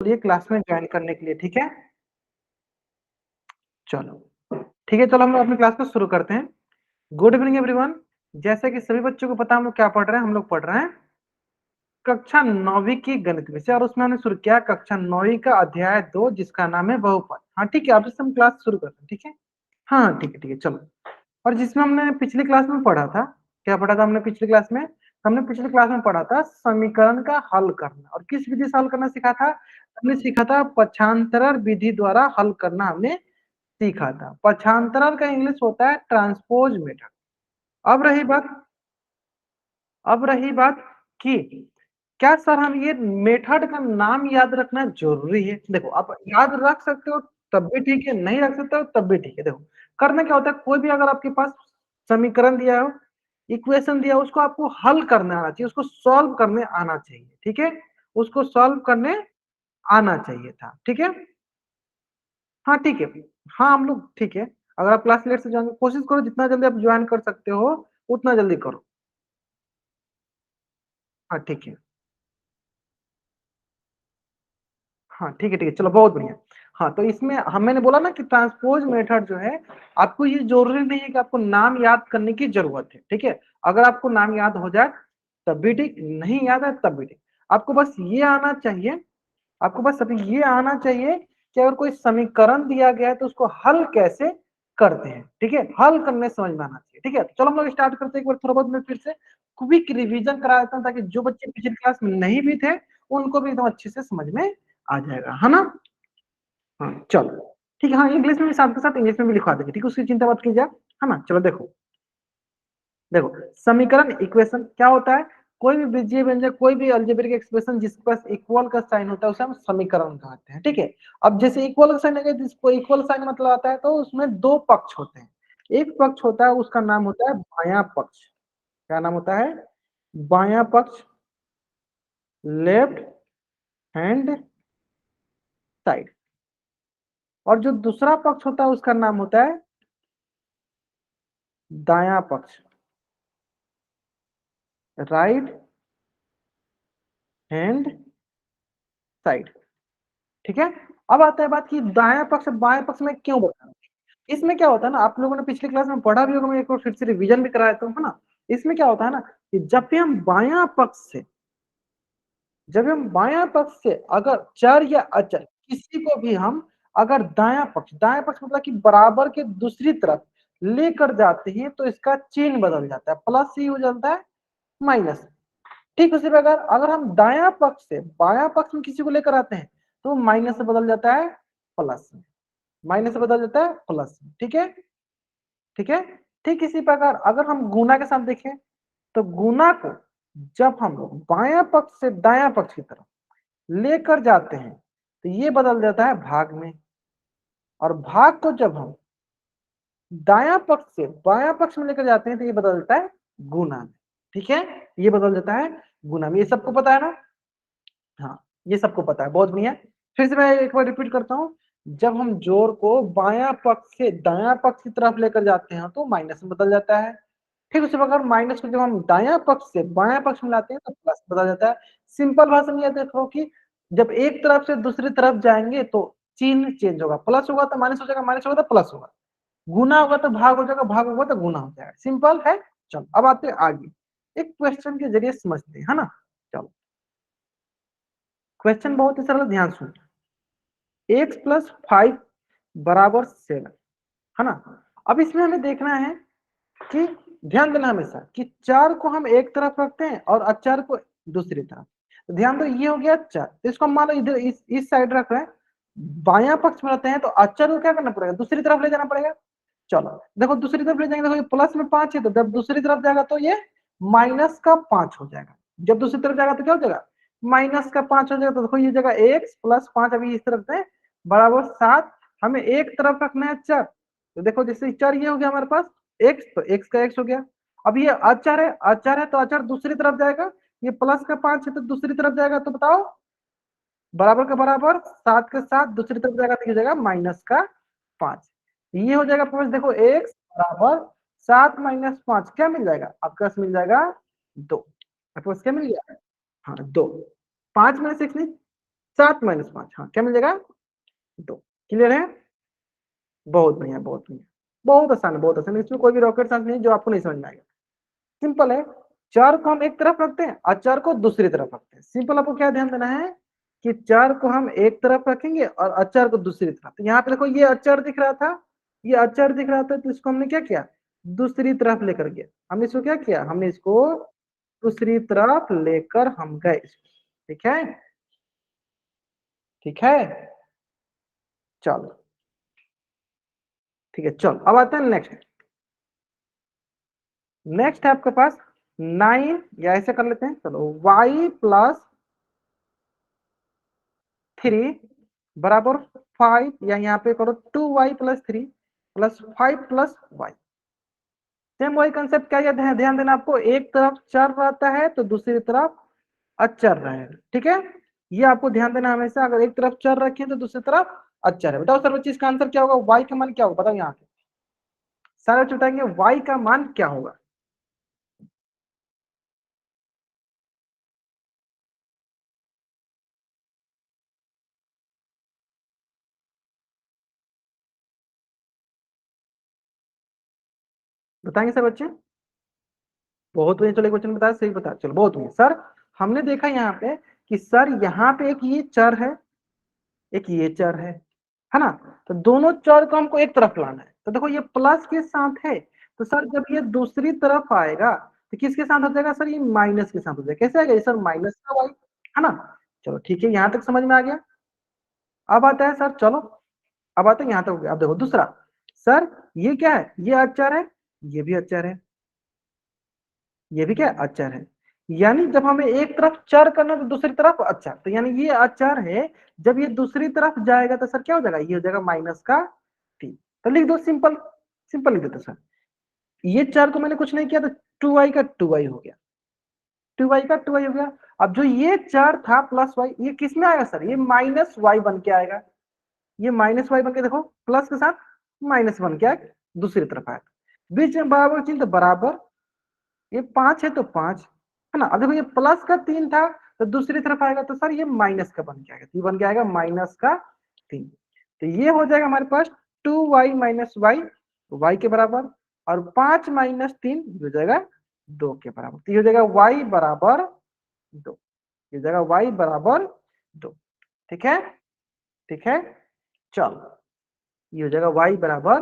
ये क्लास में ज्वाइन करने के लिए, ठीक है? चलो ठीक है, चलो हम अपनी क्लास को शुरू करते हैं। Good evening everyone. जैसे कि सभी बच्चों को पता हम लोग क्या पढ़ रहे हैं, हम लोग पढ़ रहे हैं कक्षा 9वीं की गणित विषय, और उसमें हमने शुरू किया कक्षा 9वीं का अध्याय 2 जिसका नाम है बहुपद। हाँ ठीक है, अब इससे हम क्लास शुरू करते हैं, ठीक है? हाँ ठीक है चलो। और जिसमें हमने पिछली क्लास में पढ़ा था, क्या पढ़ा था हमने पिछली क्लास में? हमने पिछली क्लास में पढ़ा था समीकरण का हल करना, और किस विधि से हल करना सीखा था? हमने सीखा था पक्षांतरण विधि द्वारा हल करना हमने सीखा था। पक्षांतरण का इंग्लिश होता है ट्रांसपोज मेथड। अब रही बात कि क्या सर हम ये मेथड का नाम याद रखना जरूरी है? देखो आप याद रख सकते हो तब भी ठीक है, नहीं रख सकते हो तब भी ठीक है। देखो करना क्या होता है, कोई भी अगर आपके पास समीकरण दिया हो, इक्वेशन दिया हो, उसको आपको हल करने आना चाहिए, उसको सॉल्व करने आना चाहिए, ठीक है? उसको सॉल्व करने आना चाहिए था, ठीक है? हाँ ठीक है। हाँ हम लोग ठीक है, अगर आप क्लास लेट से ज्वाइन कोशिश करो, जितना जल्दी आप ज्वाइन कर सकते हो उतना जल्दी करो। हाँ ठीक है, हाँ ठीक है चलो बहुत बढ़िया। हाँ तो इसमें हम मैंने बोला ना कि ट्रांसपोज मेथड जो है, आपको ये जरूरी नहीं है कि आपको नाम याद करने की जरूरत है, ठीक है? अगर आपको नाम याद हो जाए तब भी ठीक, नहीं याद है तब भी ठीक। आपको बस ये आना चाहिए, आपको बस अभी ये आना चाहिए कि अगर कोई समीकरण दिया गया है तो उसको हल कैसे करते हैं, ठीक है? हल करने समझ में आना चाहिए, ठीक है? तो चलो हम लोग स्टार्ट करते हैं। एक बार थोड़ा बहुत मैं फिर से क्विक रिवीजन करा देता हूँ ताकि जो बच्चे पिछली क्लास में नहीं भी थे उनको भी एकदम अच्छे से समझ में आ जाएगा, है ना? हाँ चलो ठीक है। हाँ इंग्लिश में भी साथ के साथ इंग्लिश में भी लिखवा देंगे, ठीक है? उसकी चिंता मत कीजिए, है ना? चलो देखो देखो समीकरण इक्वेशन क्या होता है? कोई भी बीजीय व्यंजक, कोई भी अलजेब्रिक एक्सप्रेशन जिसके पास इक्वल का साइन होता है उसे हम समीकरण कहते हैं, ठीक है? अब जैसे इक्वल का साइन है, जिसको इक्वल साइन मतलब आता है तो उसमें दो पक्ष होते हैं। एक पक्ष होता है उसका नाम होता है बायां पक्ष। क्या नाम होता है? बायां पक्ष, लेफ्ट हैंड साइड। और जो दूसरा पक्ष होता है उसका नाम होता है दायां पक्ष, राइट हैंड साइड, ठीक है? अब आता है बात कि दायां पक्ष बाएं पक्ष में क्यों बताना। इसमें क्या होता है ना, आप लोगों ने पिछली क्लास में पढ़ा भी होगा, मैं एक बार फिर से रिवीजन भी कराया था, है ना? इसमें क्या होता है ना कि जब भी हम बायां पक्ष से, जब हम बायां पक्ष से अगर चर या अचर किसी को भी हम अगर दायां पक्ष मतलब कि बराबर के दूसरी तरफ लेकर जाते हैं तो इसका चिन्ह बदल जाता है, प्लस ही हो जाता है माइनस। ठीक उसी प्रकार अगर हम दायां पक्ष से बायां पक्ष में किसी को लेकर आते हैं तो माइनस से बदल जाता है प्लस में, माइनस से बदल जाता है प्लस में, ठीक है? ठीक है। ठीक इसी प्रकार अगर हम गुना के साथ देखें तो गुना को जब हम लोग बायां पक्ष से दायां पक्ष की तरफ लेकर जाते हैं तो ये बदल जाता है भाग में, और भाग को जब हम दायां पक्ष से बायां पक्ष में लेकर जाते हैं तो ये बदल जाता है गुना में, ठीक है? ये बदल जाता है गुना में। ये सबको पता है ना? हाँ ये सबको पता है, बहुत बढ़िया। फिर से मैं एक बार रिपीट करता हूँ, जब हम जोड़ को बायां पक्ष से दायां पक्ष की तरफ लेकर जाते हैं तो माइनस में बदल जाता है। ठीक उसी प्रकार माइनस को जब हम दायां पक्ष से बायां पक्ष में लाते हैं तो प्लस बदल जाता है। सिंपल भाषा में यह देखो कि जब एक तरफ से दूसरी तरफ जाएंगे तो चिन्ह चेंज होगा, प्लस होगा तो माइनस हो जाएगा, माइनस होगा तो प्लस होगा, गुना होगा तो भाग हो जाएगा, भाग होगा तो गुना हो जाएगा। सिंपल है। चलो अब आते हैं आगे, एक क्वेश्चन के जरिए समझते हैं, है ना? चलो क्वेश्चन बहुत ही सरल, ध्यान सुनो। एक्स प्लस 5 बराबर 7, है ना? अब इसमें हमें देखना है कि ध्यान देना हमेशा कि चार को हम एक तरफ रखते हैं और अचार को दूसरी तरफ। तो ध्यान दो ये हो गया चार, तो इसको हम मान लो इधर इस साइड रख रहे हैं, बायां पक्ष में रहते हैं तो अचार को क्या करना पड़ेगा, दूसरी तरफ ले जाना पड़ेगा। चलो देखो दूसरी तरफ ले जाएंगे, देखो ये प्लस में 5 है तो जब दूसरी तरफ जाएगा तो ये माइनस का 5 हो जाएगा, जब दूसरी तरफ जाएगा तो क्या हो जाएगा, माइनस का 5 हो जाएगा। तो देखो ये जगह एक्स प्लस 5 अभी इस तरफ से बराबर 7, हमें एक तरफ रखना है चार, तो देखो जैसे चार ये हो गया हमारे पास एक्स, तो एक्स का एक्स हो गया। अब ये अचार है, अचार है तो अचार दूसरी तरफ जाएगा, ये प्लस का 5 है तो दूसरी तरफ जाएगा, तो बताओ बराबर का बराबर 7 के साथ दूसरी तरफ जाएगा तो ये जाएगा माइनस का 5। ये हो जाएगा पांच, देखो एक्स बराबर 7 माइनस 5 क्या मिल जाएगा आपके पास, मिल जाएगा 2। आपके पास क्या मिल गया? हाँ 2, 5 में से 6 नहीं, 7 माइनस 5, हाँ क्या मिल जाएगा 2। क्लियर है? बहुत बढ़िया, बहुत बढ़िया, बहुत आसान है, बहुत आसान है। इसमें कोई भी रॉकेट साइंस नहीं है जो आपको नहीं समझ में आएगा। सिंपल है, 4 को हम एक तरफ रखते हैं और 4 को दूसरी तरफ रखते हैं। सिंपल आपको क्या ध्यान देना है कि 4 को हम एक तरफ रखेंगे और अचार को दूसरी तरफ। तो यहाँ पे देखो ये अचार दिख रहा था, ये अचार दिख रहा था, तो इसको हमने क्या किया, दूसरी तरफ लेकर गया। हमने इसको क्या किया, हमने इसको दूसरी तरफ लेकर हम गए। ठीक है, ठीक है, चलो ठीक है। चलो अब आते हैं नेक्स्ट। नेक्स्ट है आपके पास 9, या ऐसे कर लेते हैं, चलो y प्लस 3 बराबर 5, या यहाँ पे करो 2y plus 3 plus 5 plus y। Same वही कंसेप्ट, क्या है ध्यान देना आपको, एक तरफ चर रहता है तो दूसरी तरफ अचर रहेगा। ठीक है, ये आपको ध्यान देना हमेशा, अगर एक तरफ चर रखें तो दूसरी तरफ अचर है। बताओ सर बच्चे इसका आंसर क्या होगा, y का मान क्या होगा, बताओ यहाँ पे सारे बच्चे बताएंगे y का मान क्या होगा। बताएंगे सर बच्चे? बहुत बढ़िया, चलो क्वेश्चन बताया, सही बताया, चलो बहुत बढ़िया सर। हमने देखा यहाँ पे कि सर यहाँ पे एक ये चर है, एक ये चर है ना, तो दोनों चर को हमको एक तरफ लाना है। तो देखो ये प्लस के साथ है, तो सर जब ये दूसरी तरफ आएगा तो किसके साथ हो जाएगा सर, ये माइनस के साथ हो जाएगा। कैसे आएगा ये सर, माइनस का वाई, है ना। चलो ठीक है, यहाँ तक समझ में आ गया। अब आता है सर, चलो अब आते हैं यहाँ तक हो गया। अब देखो दूसरा, सर ये क्या है, ये अचर है, ये भी अचर है, ये भी क्या है, अचर है। यानी जब हमें एक तरफ चर करना तो दूसरी तरफ अचर, तो यानी ये अचर है, जब ये दूसरी तरफ जाएगा तो सर क्या हो जाएगा, ये हो जाएगा माइनस का 3। तो लिख दो सिंपल, सिंपल लिख देते सर। ये चर को मैंने कुछ नहीं किया तो 2y का 2y हो गया, 2y का 2y हो गया। अब जो ये चर था प्लस y, ये किस में आएगा सर, ये माइनस y बन के आएगा। ये माइनस y बन के देखो, प्लस के साथ माइनस बन के आएगा, दूसरी तरफ आएगा। बीच में बराबर चिन्ह, तो बराबर, ये 5 है तो 5, है ना। अब देखो ये प्लस का 3 था, तो दूसरी तरफ आएगा तो सर ये माइनस का बन के आएगा, ये बन के आएगा माइनस का 3। तो ये हो जाएगा हमारे पास 2y माइनस वाई, वाई के बराबर, और 5 माइनस 3 हो जाएगा 2 के बराबर। तो ये हो जाएगा y बराबर 2, ये हो जाएगा y बराबर 2। ठीक है, ठीक है, चलो ये हो जाएगा y बराबर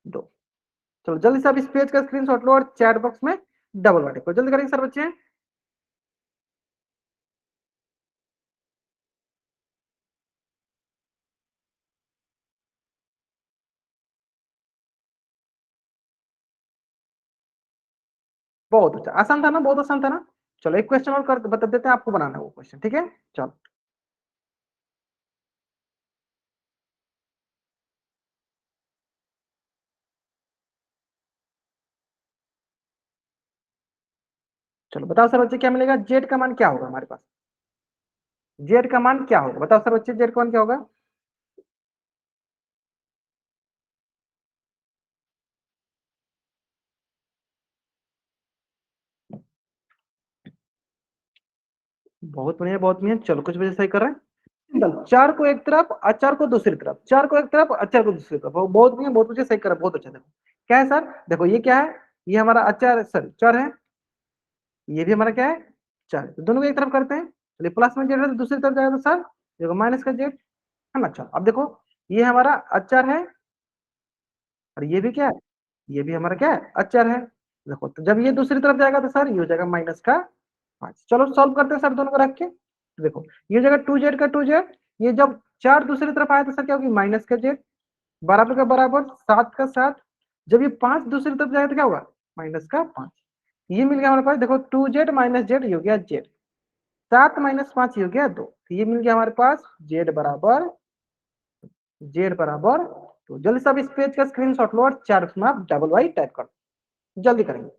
2। चलो जल्दी से आप इस पेज का स्क्रीनशॉट लो और चैट बॉक्स में डबल बाटे को जल्दी करेंगे सर बच्चे। बहुत अच्छा, आसान था ना, बहुत आसान था ना। चलो एक क्वेश्चन और कर बता देते हैं, आपको बनाना है वो क्वेश्चन। ठीक है, चलो चलो बताओ सर बच्चे क्या मिलेगा, जेड का मान क्या होगा हमारे पास, जेड का मान क्या होगा, बताओ सर बच्चे जेड का मान क्या होगा। बहुत बढ़िया, बहुत बढ़िया, चलो कुछ वजह सही कर रहे हैं। सिंपल, चार को एक तरफ अचार को दूसरी तरफ, चार को एक तरफ अचार को दूसरी तरफ, बहुत बढ़िया, बहुत मुझे सही कर रहा है, बहुत अच्छा। देखो क्या है सर, देखो ये क्या है, ये हमारा अचार सर चर है, ये भी हमारा क्या है, चर। तो दोनों को एक तरफ करते हैं, चलिए प्लस में जेड है तो दूसरी तरफ जाएगा तो सर देखो माइनस का जेड, है ना। चलो अब देखो ये हमारा अचार है, और ये भी क्या है, ये भी हमारा क्या है, अचर है। देखो तो जब ये दूसरी तरफ जाएगा तो सर ये हो जाएगा माइनस का 5। चलो सॉल्व करते हैं सर दोनों को रख के। देखो ये हो जाएगा 2z का 2z, ये जब 4 दूसरी तरफ आया तो सर क्या होगी, माइनस का जेड, बराबर का बराबर, 7 का 7। जब ये 5 दूसरी तरफ जाएगा तो क्या होगा, माइनस का 5। ये मिल गया हमारे पास, देखो 2z माइनस जेड, ये हो गया जेड, 7 माइनस 5 ये हो गया 2। तो ये मिल गया हमारे पास जेड बराबर, जेड बराबर। तो जल्दी से आप इस पेज का स्क्रीनशॉट लो और चार में आप डबल वाई टाइप कर दो, जल्दी करेंगे।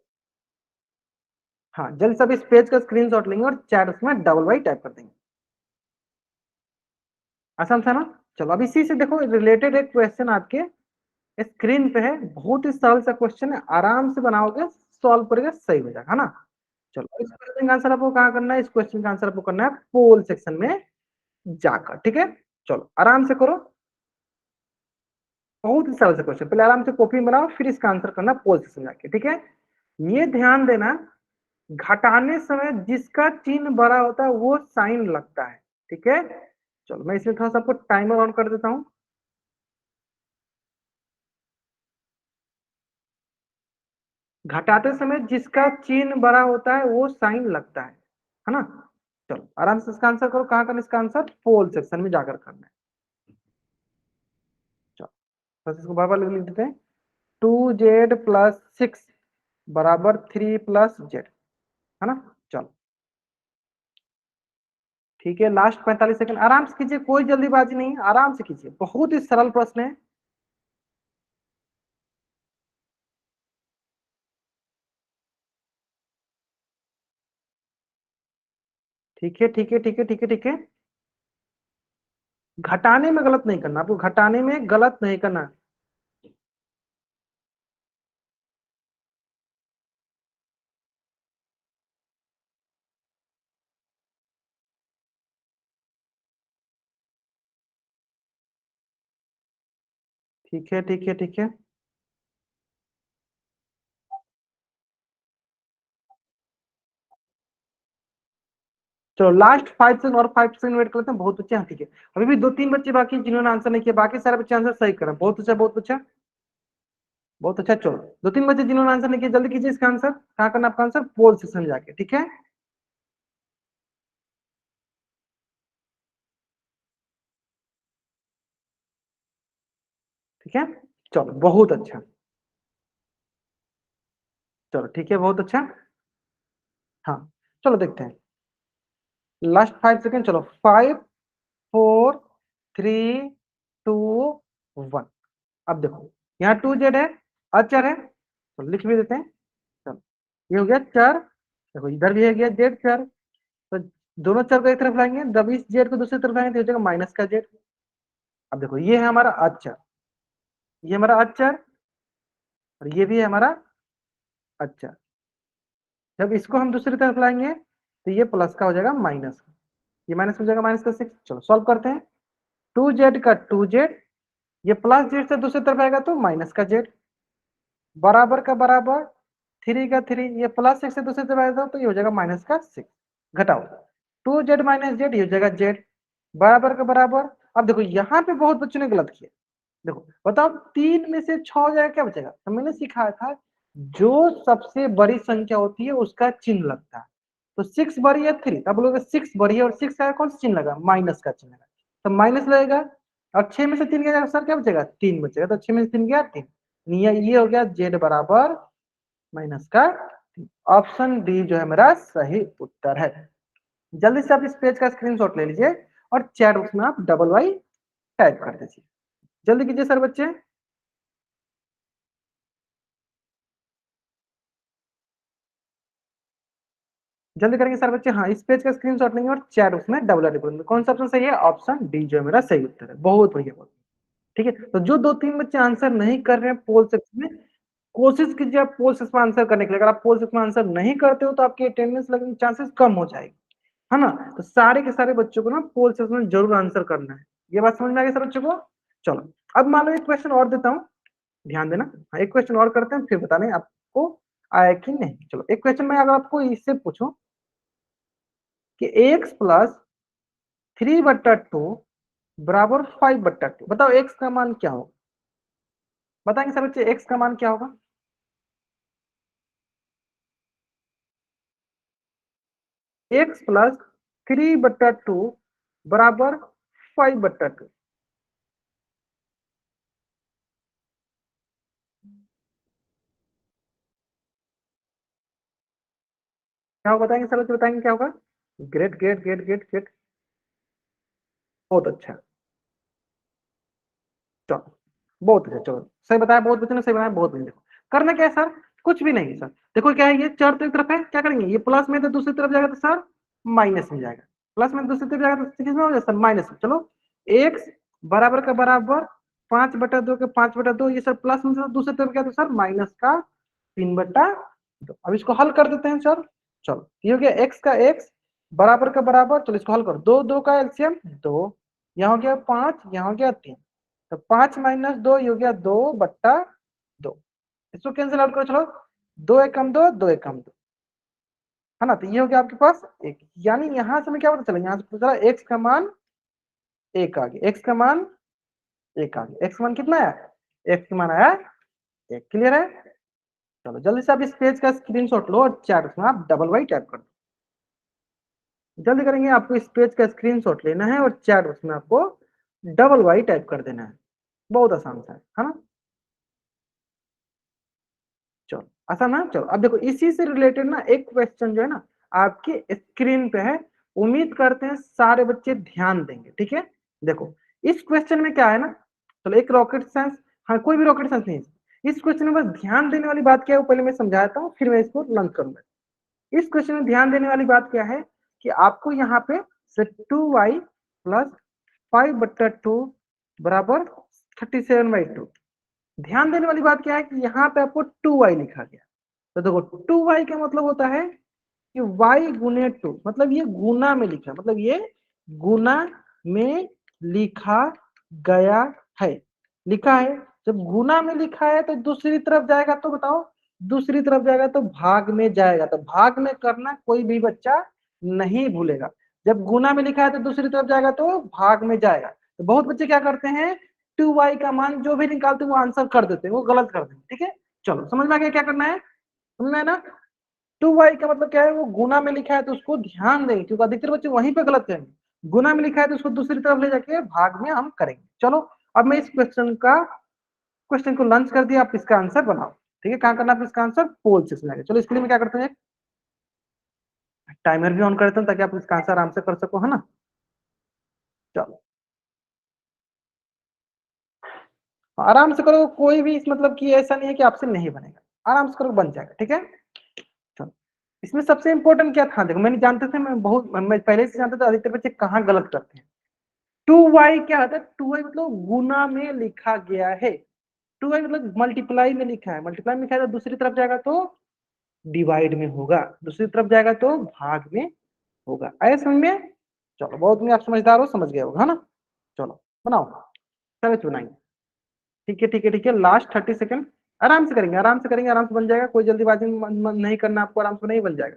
हाँ जल्दी से आप इस पेज का स्क्रीनशॉट लेंगे और चैट में डबल वाई टाइप कर देंगे। आसान था ना। चलो अब इसी से देखो रिलेटेड एक क्वेश्चन आपके स्क्रीन पे है, बहुत ही सरल सा क्वेश्चन है, आराम से बनाओगे सॉल्व करोगे सही हो जाएगा, है ना। चलो इस क्वेश्चन का आंसर आपको कहाँ करना है, इस क्वेश्चन का आंसर आपको करना है पोल सेक्शन में जाकर, ठीक है। चलो आराम से करो, बहुत ही सरल से क्वेश्चन, पहले आराम से कॉपी बनाओ, फिर इसका आंसर करना पोल से समझा के, ठीक है। ये ध्यान देना, घटाने समय जिसका चिन्ह बड़ा होता है वो साइन लगता है, ठीक है। चलो मैं इसमें थोड़ा सा आपको टाइमर ऑन कर देता हूं। घटाते समय जिसका चिन्ह बड़ा होता है वो साइन लगता है ना। चलो आराम से इसका आंसर करो, कहां करना इसका आंसर, पोल सेक्शन में जाकर करना है। चलो बस इसको बार बार लिख देते हैं, 2z+6 बराबर 3+z, है ना। चलो ठीक है, लास्ट 45 सेकंड, आराम से कीजिए, कोई जल्दीबाजी नहीं, आराम से कीजिए, बहुत ही सरल प्रश्न है। ठीक है ठीक है ठीक है ठीक है ठीक है, घटाने में गलत नहीं करना, आपको घटाने में गलत नहीं करना। ठीक है ठीक है ठीक है, चलो लास्ट 5 सेकंड और 5 सेकंड वेट करते हैं, बहुत अच्छा। ठीक है, अभी भी 2-3 बच्चे बाकी जिन्होंने आंसर नहीं किया, बाकी सारे बच्चे आंसर सही करें, बहुत अच्छा बहुत अच्छा बहुत अच्छा। चलो 2-3 बच्चे जिन्होंने आंसर नहीं किया, जल्दी कीजिए इसका आंसर, कहाँ करना आपका आंसर, पोल सेक्शन में जाके, ठीक है। ठीक है, चलो बहुत अच्छा, चलो ठीक है बहुत अच्छा। हाँ चलो देखते हैं, लास्ट 5 सेकंड, चलो 5, 4, 3, 2, 1। अब देखो यहाँ 2z है, अचर है, तो लिख भी देते हैं। चलो ये हो गया चर, देखो इधर भी है गया जेड चर, तो दोनों चर को एक तरफ लाएंगे, जब इस जेड को दूसरी तरफ लाएंगे तो हो जाएगा माइनस का जेड। अब देखो ये है हमारा अचर, ये हमारा अचर, और ये भी है हमारा अचर, जब इसको हम दूसरी तरफ लाएंगे तो ये प्लस का हो जाएगा माइनस का, ये माइनस हो जाएगा माइनस का 6। चलो सॉल्व करते हैं, 2z का 2z, ये प्लस जेड से दूसरी तरफ आएगा तो माइनस का जेड, बराबर का बराबर, 3 का 3, ये +6 से दूसरी तरफ आएगा तो ये हो जाएगा -6। घटाओ 2z-z, ये हो जाएगा z, बराबर का बराबर। अब देखो यहाँ पे बहुत बच्चों ने गलत किया, देखो बताओ 3 में से 6 हो जाएगा, क्या बचेगा, तो मैंने सिखाया था जो सबसे बड़ी संख्या होती है उसका चिन्ह लगता है, तो 6 बड़ी है 3, अब बोलोगे 6 बड़ी है और 6 का कौन सा चिन्ह लगा, माइनस का चिन्ह लगा, तो माइनस लगेगा। और 6 में से 3 गया सर, क्या बचेगा, 3 बचेगा, तो 6 में से 3 गया 3, ये हो गया जेड बराबर माइनस का 3। ऑप्शन डी जो है मेरा सही उत्तर है। जल्दी से आप इस पेज का स्क्रीनशॉट ले लीजिए और चैट बॉक्स में आप डबल वाई टाइप कर दीजिए, जल्दी कीजिए सर बच्चे, जल्दी करेंगे सर बच्चे। हाँ इस पेज का स्क्रीनशॉट लेंगे और चैट बॉक्स में डबल वाई करेंगे, कौन सा ऑप्शन सही है, ऑप्शन डी जो है मेरा सही उत्तर है, बहुत बढ़िया बहुत। ठीक है, तो जो 2-3 बच्चे आंसर नहीं कर रहे हैं पोल सेक्शन में, कोशिश कीजिए आप पोल सेक्शन में आंसर करने के लिए, अगर आप पोल सेक्शन में आंसर नहीं करते हो तो आपकी अटेंडेंस लगने के चांसेस कम हो जाएगी, है ना। तो सारे के सारे बच्चों को ना पोल सेक्शन में जरूर आंसर करना है, ये बात समझ में आ गई सर बच्चों को। चलो अब मान लो एक क्वेश्चन और देता हूँ, ध्यान देना। हाँ एक क्वेश्चन और करते हैं, फिर बताने आपको आया कि नहीं। चलो एक क्वेश्चन में अगर आपको इससे पूछूं कि x+3/2 बराबर 5/2, बताओ x का मान क्या होगा, बताएंगे सर बच्चे x का मान क्या होगा। x+3/2 बराबर 5/2, क्या होगा बताएंगे सर बच्चे, बताएंगे क्या होगा। Great great great great great, बहुत अच्छा, चलो बहुत अच्छा, चलो सही बताया, बहुत बच्चों ने सही बताया, बहुत बढ़िया। देखो करना क्या है सर, कुछ भी नहीं सर, देखो क्या है, ये चार तो एक तरफ है, क्या करेंगे, ये प्लस में तो दूसरी तरफ जाएगा तो सर माइनस में जाएगा, प्लस में दूसरी तरफ जाएगा तो किस में हो जाएगा सर, माइनस में। चलो एक्स बराबर का बराबर 5/2 के 5/2, ये सर प्लस में से दूसरी तरफ गया तो सर माइनस का 3/2। अब इसको हल कर देते हैं सर, चलो ये हो गया एक्स का एक्स बराबर का बराबर, चलो इसको हल करो, दो दो का एलसीएम 2, यहाँ हो गया 5, यहाँ हो गया 3, तो 5 माइनस 2 ये हो गया 2/2। इसको कैंसिल आउट करो, चलो 2 एक कम 2, 2 एक कम 2, है ना, तो ये हो गया आपके पास एक, यानी यहां से हमें क्या पता चला, यहाँ से पता चला एक्स का मान एक आ गया, एक्स का मान एक आ गया, एक्स मान कितना है, एक्स का मान आया एक। क्लियर है? चलो जल्दी से आप इस पेज का स्क्रीनशॉट लो और चैट में आप डबल वाई टाइप कर दो, जल्दी करेंगे, आपको इस पेज का स्क्रीनशॉट लेना है और चैट उसमें आपको डबल वाई टाइप कर देना है, बहुत आसान सा है ना। चलो आसान है। चलो अब देखो इसी से रिलेटेड ना एक क्वेश्चन जो है ना आपके स्क्रीन पे है, उम्मीद करते हैं सारे बच्चे ध्यान देंगे, ठीक है। देखो इस क्वेश्चन में क्या है ना, चलो एक रॉकेट साइंस, हाँ कोई भी रॉकेट साइंस नहीं, इस क्वेश्चन में बस ध्यान देने वाली बात क्या है वो पहले मैं समझाता हूँ, फिर मैं इसको लर्न करूंगा। इस क्वेश्चन में ध्यान देने वाली बात क्या है कि आपको यहाँ पे 2y प्लस 5/2 बराबर 37/2, ध्यान देने वाली बात क्या है कि यहाँ पे आपको 2y लिखा गया, तो देखो 2y का मतलब होता है कि y गुने 2, मतलब ये गुना में लिखा, मतलब ये गुना में लिखा गया है, लिखा है। जब गुना में लिखा है तो दूसरी तरफ जाएगा तो बताओ, दूसरी तरफ जाएगा तो भाग में जाएगा, तो भाग में करना कोई भी बच्चा नहीं भूलेगा। जब गुना में लिखा है तो दूसरी तरफ जाएगा तो भाग में जाएगा, तो बहुत बच्चे क्या करते हैं 2y का मान जो भी निकालते हैं वो आंसर कर देते हैं, वो गलत कर देते हैं, ठीक है। चलो समझ में आ गया क्या करना है, समझ में है ना। 2y का मतलब क्या है, वो गुना में लिखा है तो उसको ध्यान देंगे, क्योंकि अधिकतर बच्चे वहीं पे गलत करेंगे, गुना में लिखा है तो उसको दूसरी तरफ ले जाके भाग में हम करेंगे। चलो अब मैं इस क्वेश्चन को लंच कर दिया, आप इसका आंसर बनाओ, ठीक है। कहाँ करना है इसका आंसर, पोल से सुनाएंगे। चलो इसके लिए मैं क्या करते हैं, टाइमर भी ऑन करता हूँ ताकि आप इसका आंसर आराम से कर सको, है ना। चलो आराम से करो, कोई भी इस मतलब कि ऐसा नहीं है कि आपसे नहीं बनेगा, आराम से करो बन जाएगा, ठीक है। चलो इसमें सबसे इंपॉर्टेंट क्या था, देखो मैंने जानते थे, मैं पहले से जानता था अधिकतर बच्चे कहाँ गलत करते हैं। 2y क्या होता है, 2y मतलब गुना में लिखा गया है, 2y मतलब मल्टीप्लाई में लिखा है, मल्टीप्लाई में लिखा है तो दूसरी तरफ जाएगा तो डिवाइड में होगा, दूसरी तरफ जाएगा तो भाग में होगा, आया समझ में। चलो बहुत में आप समझदार हो, समझ गए होगा, है ना। चलो बनाओ, चलो बनाएंगे, ठीक है ठीक है ठीक है, लास्ट 30 सेकंड, आराम से करेंगे, आराम से करेंगे, आराम से बन जाएगा, कोई जल्दीबाजी नहीं करना आपको, आराम से नहीं बन जाएगा।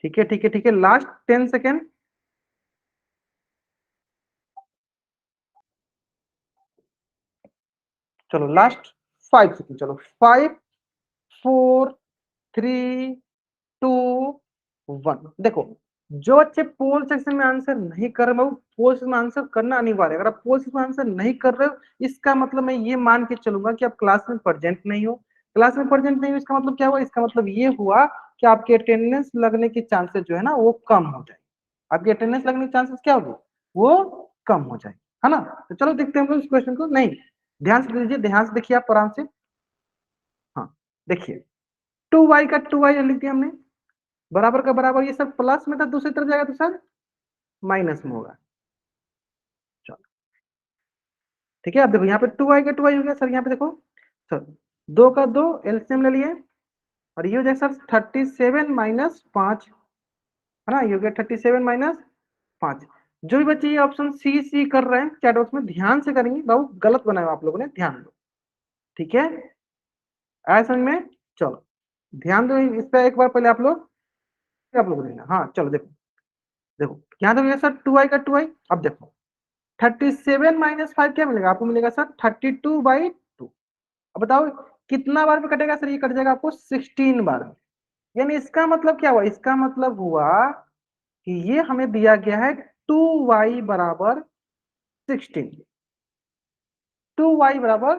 ठीक है ठीक है ठीक है, लास्ट 10 सेकेंड, चलो लास्ट 5 सेकेंड, चलो 5, 4, 3, 2, 1। देखो जो अच्छे पोल सेक्शन में आंसर नहीं कर रहे, वो पोल सेक्शन में आंसर करना अनिवार्य है। अगर आप पोल सेक्शन में आंसर नहीं कर रहे हो, इसका मतलब मैं ये मान के चलूंगा कि आप क्लास में प्रेजेंट नहीं हो, क्लास में प्रेजेंट नहीं हो, इसका मतलब क्या हुआ, इसका मतलब ये हुआ कि आपके अटेंडेंस लगने के चांसेस जो है ना वो कम हो जाए, आपकी अटेंडेंस लगने के चांसेस क्या होगी, वो कम हो जाए, है ना। तो चलो देखते हैं हम लोग इस क्वेश्चन को, नहीं ध्यान से दीजिए, ध्यान से देखिए आप आराम से, हाँ देखिए 2y का 2y लिख दिया हमने, बराबर का बराबर, ये सब प्लस में था, दूसरी तरफ जाएगा तो सर माइनस में होगा। चलो ठीक है, अब देखो यहाँ पे 2y का 2y हो गया सर, यहाँ पे देखो सर, दो का दो एलसीएम ले लिए, और ये हो जाएगा सर 37 - 5, है ना, ये हो गया 37 - 5। जो भी बच्चे ये ऑप्शन सी सी कर रहे हैं चैट बॉक्स में ध्यान से करेंगे, बहुत गलत बनाया आप लोगों ने, ध्यान दो, ठीक है, आया समझ में। चलो ध्यान दो इस पर एक बार, पहले आप लोग देना, हाँ चलो देखो, देखो यहाँ तो सर 2y का 2y, अब देखो 37 - 5 क्या मिलेगा आपको, मिलेगा सर 32/2। अब बताओ कितना बार में कटेगा सर, ये कट जाएगा आपको 16 बार में, यानी इसका मतलब क्या हुआ, इसका मतलब हुआ कि ये हमें दिया गया है 2y बराबर 16, 2y बराबर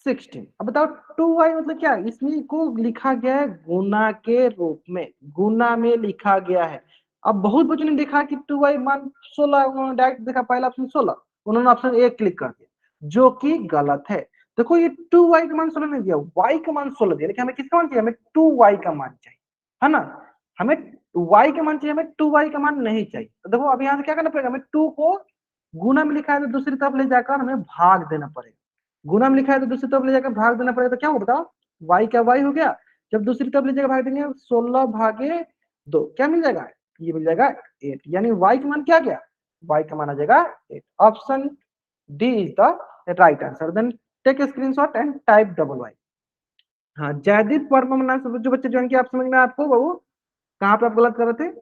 16। अब बताओ 2y मतलब क्या, इसमें को लिखा गया है गुना के रूप में, गुना में लिखा गया है। अब बहुत बच्चों ने देखा कि 2y मान 16, उन्होंने डायरेक्ट देखा पहला ऑप्शन 16, उन्होंने ऑप्शन ए क्लिक कर दिया, जो कि गलत है। देखो ये 2y का मान 16 नहीं दिया, y का मान 16 दिया, लेकिन हमें किसका मान चाहिए, हमें 2y का मान चाहिए, है ना, हमें y का मान चाहिए, हमें 2y का मान नहीं चाहिए। तो देखो अब यहाँ से क्या करना पड़ेगा, हमें 2 को गुना में लिखा है तो दूसरी तरफ ले जाकर हमें भाग देना पड़ेगा। गुना में लिखा है तो दूसरी तरफ ले जाकर भाग देना पड़ेगा, तो क्या हो बताओ, वाई क्या वाई हो गया। जब दूसरी तरफ ले जाकर भाग देंगे 16/2 क्या मिल जाएगा, ये मिल जाएगा 8, यानी वाई का मान क्या गया, वाई का मान आ जाएगा 8। Option D is the right answer. Then take screenshot and type double Y. हाँ जयदीप वर्मा जो बच्चे ज्वाइन किया, आप समझ में आपको बाबू कहाँ पे आप गलत कर रहे थे।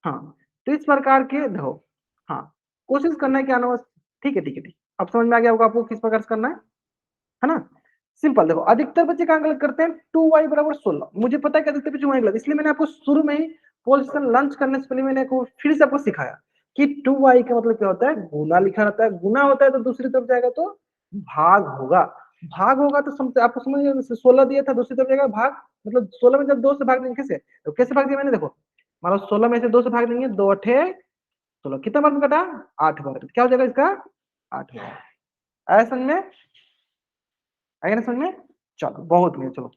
हाँ तो इस प्रकार के देखो, हाँ कोशिश करना है कि आना, ठीक है ठीक है ठीक, अब समझ में आ गया होगा आपको किस प्रकार से करना है ना। सिंपल देखो, अधिकतर बच्चे कहाँ गलत करते हैं, 2y बराबर 16, मुझे पता है कि अधिकतर बच्चे वहीं गलत, इसलिए मैंने आपको शुरू में ही पोजीशन लंच करने से पहले मैंने आपको फिर से आपको सिखाया कि 2y का मतलब क्या होता है, गुना लिखा रहता है, गुना होता है तो दूसरी तरफ जाएगा तो भाग होगा, भाग होगा तो आपको समझ गया, 16 दिया था दूसरी तरफ जाएगा भाग, मतलब 16 में जब 2 से भाग देंगे कैसे, तो कैसे भाग दिया मैंने देखो, मान लो 16 में से 2 से भाग देंगे, 2 अठे 16, कितना बार में कटा, 8 बार, क्या हो जाएगा इसका 8 बार। आया समझ में, आया ना समझ में, चलो बहुत बढ़िया, चलो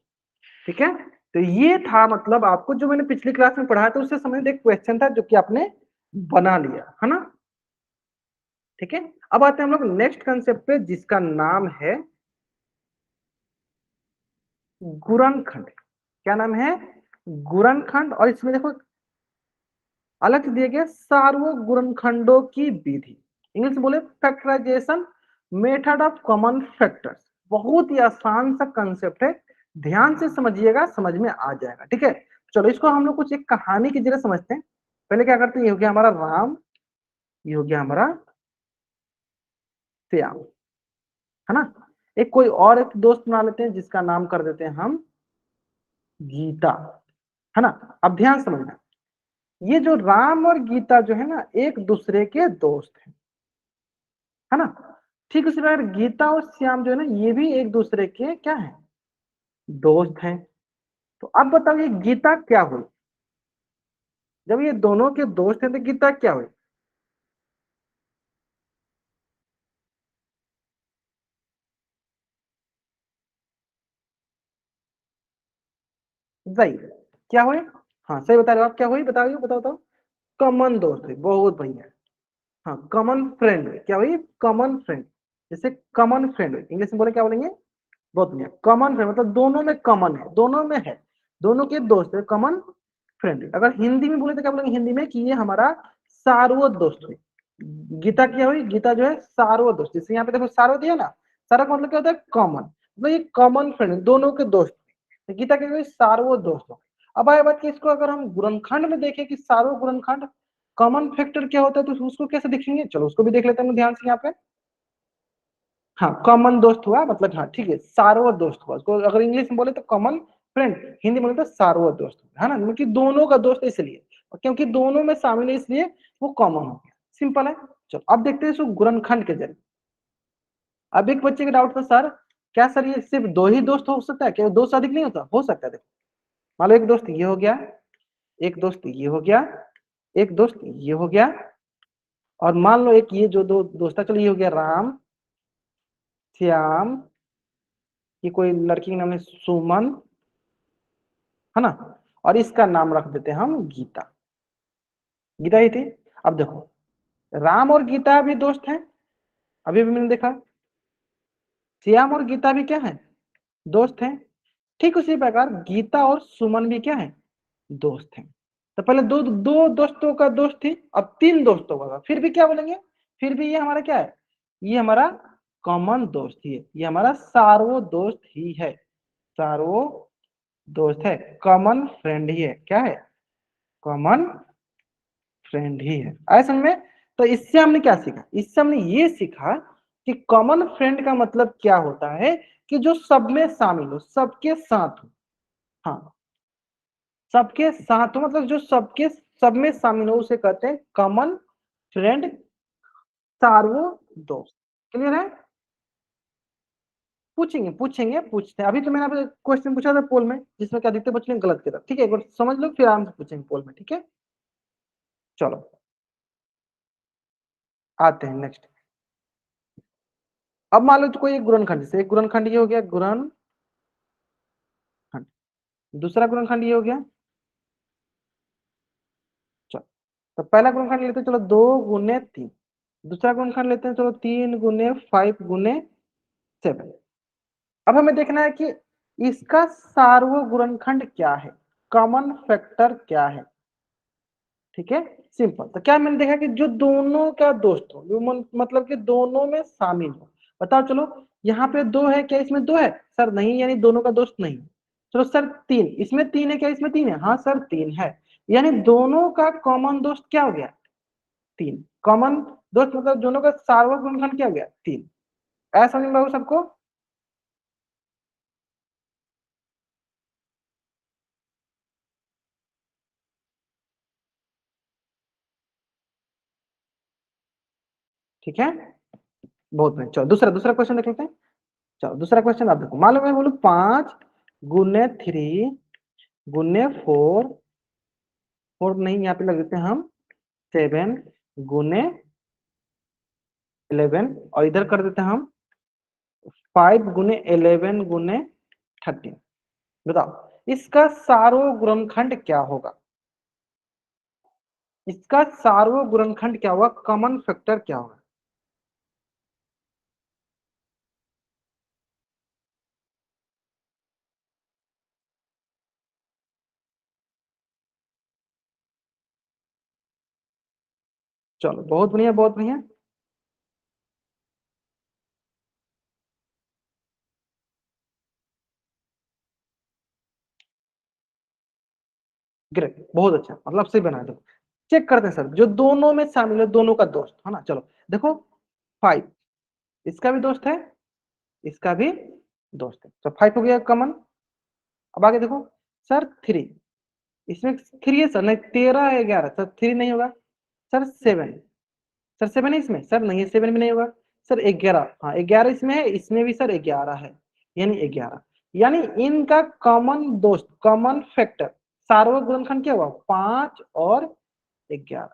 ठीक है। तो ये था मतलब आपको जो मैंने पिछली क्लास में पढ़ाया था उससे संबंधित एक क्वेश्चन था जो कि आपने बना लिया है ना, ठीक है। अब आते हैं हम लोग नेक्स्ट कंसेप्ट पे जिसका नाम है गुणनखंड। क्या नाम है, गुणनखंड। और इसमें देखो अलग से दिए गए सार्वगुणनखंडों की विधि, इंग्लिश बोले factorisation method of common factors. बहुत ही आसान सा कंसेप्ट है, ध्यान से समझिएगा, समझ में आ जाएगा, ठीक है। चलो इसको हम लोग कुछ एक कहानी की जगह समझते हैं। पहले क्या करते हैं, ये हो गया हमारा राम, ये हो गया हमारा श्याम, है ना। एक कोई और एक दोस्त बना लेते हैं जिसका नाम कर देते हैं हम गीता, है ना। अब ध्यान समझना, ये जो राम और गीता जो है ना एक दूसरे के दोस्त है ना। ठीक उसी प्रकार गीता और श्याम जो है ना ये भी एक दूसरे के क्या है, दोस्त हैं। तो अब बताओ ये गीता क्या हुई, जब ये दोनों के दोस्त हैं तो गीता क्या हुई, सही क्या हुई, हाँ सही बता रहे हो आप, क्या हुई बताओ, बताओ बताओ, कॉमन दोस्त हुई, बहुत बढ़िया। हाँ कॉमन फ्रेंड हुई, क्या हुई, कॉमन फ्रेंड, जैसे कॉमन फ्रेंड हुई, इंग्लिश में बोले क्या बोलेंगे, बहुत बढ़िया, कॉमन फ्रेंड मतलब दोनों में कॉमन है, दोनों में है, दोनों के दोस्त है, कॉमन फ्रेंड। अगर हिंदी में बोले तो क्या बोलेंगे हिंदी में कि ये हमारा सार्वत दोस्त हुई। गीता क्या हुई, गीता जो है सार्वत दोस्त, जैसे यहाँ पे देखो सार्वत दिया ना, सारा का मतलब क्या होता है कॉमन, मतलब ये कॉमन फ्रेंड दोनों के दोस्त, तो गीता क्या हुई सार्वत दोस्त हो। अब आए बात कि इसको अगर हम गुणनखंड में देखें कि सार्व गुणनखंड कॉमन फैक्टर क्या होता है तो उसको कैसे देखेंगे, चलो उसको भी देख लेते हैं ध्यान से यहाँ पे। हाँ कॉमन दोस्त हुआ मतलब, हाँ ठीक है सार्वत दोस्त हुआ, उसको अगर इंग्लिश में बोले तो कॉमन फ्रेंड, हिंदी में बोले तो सार्वत दोस्त है ना, क्योंकि दोनों का दोस्त इसलिए, और क्योंकि दोनों में शामिल है इसलिए वो कॉमन हो गया, सिंपल है। चलो अब देखते हैं इसको गुणनखंड के जरिए। अब एक बच्चे का डाउट था सर, क्या सर ये सिर्फ दो ही दोस्त हो सकता है, क्या दो से अधिक नहीं होता, हो सकता है देखो, मान लो एक दोस्त ये हो गया, एक दोस्त ये हो गया, एक दोस्त ये हो गया, और मान लो एक ये जो दो दोस्त है, चलो ये हो गया राम श्याम, ये कोई लड़की का नाम है सुमन, है ना, और इसका नाम रख देते हैं हम गीता, गीता ही थी। अब देखो राम और गीता भी दोस्त हैं, अभी भी मैंने देखा, श्याम और गीता भी क्या है, दोस्त हैं। ठीक उसी प्रकार गीता और सुमन भी क्या है, दोस्त हैं। तो पहले दो दो दोस्तों का दोस्त थी, अब तीन दोस्तों का, फिर भी क्या बोलेंगे, फिर भी ये हमारा क्या है, ये हमारा कॉमन दोस्त ही है, ये हमारा सार्वो दोस्त ही है, सार्वो दोस्त है, कॉमन फ्रेंड ही है, क्या है, कॉमन फ्रेंड ही है। आया समझ में। तो इससे हमने क्या सीखा, इससे हमने ये सीखा कि कॉमन फ्रेंड का मतलब क्या होता है, कि जो सब में शामिल हो, सबके साथ हो, हाँ सबके साथ हो मतलब जो सबके सब में शामिल हो उसे कहते हैं कॉमन फ्रेंड, सार्वो दोस्त। क्लियर है, पूछेंगे पूछेंगे पूछते हैं, अभी तो मैंने आपसे क्वेश्चन पूछा था पोल में जिसमें क्या अधिकतर बच्चों ने गलत किया था, ठीक है, एक बार समझ लो फिर आराम से पूछेंगे पोल में, ठीक है। चलो आते हैं नेक्स्ट। अब मान लो तो कोई एक गुणनखंड, जैसे एक गुणनखंड ये हो गया गुणनखंड, दूसरा गुणनखंड ये हो गया, चलो तो पहला गुणनखंड लेते हैं, चलो 2 गुने 3, दूसरा गुणनखंड लेते हैं, चलो 3 × 5 × 7। अब हमें देखना है कि इसका सार्वगुणनखंड क्या है, कॉमन फैक्टर क्या है। ठीक है, सिंपल। तो क्या मैंने देखा कि जो दोनों का दोस्त हो, जो मतलब कि दोनों में शामिल हो। बताओ चलो, यहाँ पे 2 है, क्या इसमें 2 है? सर नहीं, यानी दोनों का दोस्त नहीं। चलो सर 3, इसमें 3 है, क्या इसमें 3 है? हाँ सर 3 है, यानी दोनों का कॉमन दोस्त क्या हो गया? 3। कॉमन दोस्त मतलब दोनों का सार्वगुणनखंड क्या हो गया? 3। ऐसा समझ में बाबू सबको? ठीक है, बहुत बढ़िया। चलो दूसरा दूसरा क्वेश्चन देख लेते हैं। चलो दूसरा क्वेश्चन आप देखो, मान लो मैं बोलूं 5 × 3 × 4, 4 नहीं, यहाँ पे लग देते हैं हम 7 × 11, और इधर कर देते हैं हम 5 × 11 × 13। बताओ इसका सार्वगुणनखंड क्या होगा? इसका सार्वगुणनखंड क्या होगा, कॉमन फैक्टर क्या होगा? चलो बहुत बढ़िया, बहुत बढ़िया। ग्रेट, बहुत अच्छा, मतलब सही बना दो। चेक करते हैं सर, जो दोनों में शामिल है, दोनों का दोस्त है ना। चलो देखो 5, इसका भी दोस्त है, इसका भी दोस्त है, तो 5 हो गया कॉमन। अब आगे देखो सर 3, इसमें 3 है सर, नहीं 13 है, 11 सर 3 नहीं होगा। सर 7, सर 7 है इसमें? सर नहीं है, 7 भी नहीं होगा। सर 11, हाँ 11 इसमें है, इसमें भी सर 11 है, यानी 11। यानी इनका कॉमन दोस्त, कॉमन फैक्टर, सार्वगुणनखंड क्या हुआ? 5 और 11।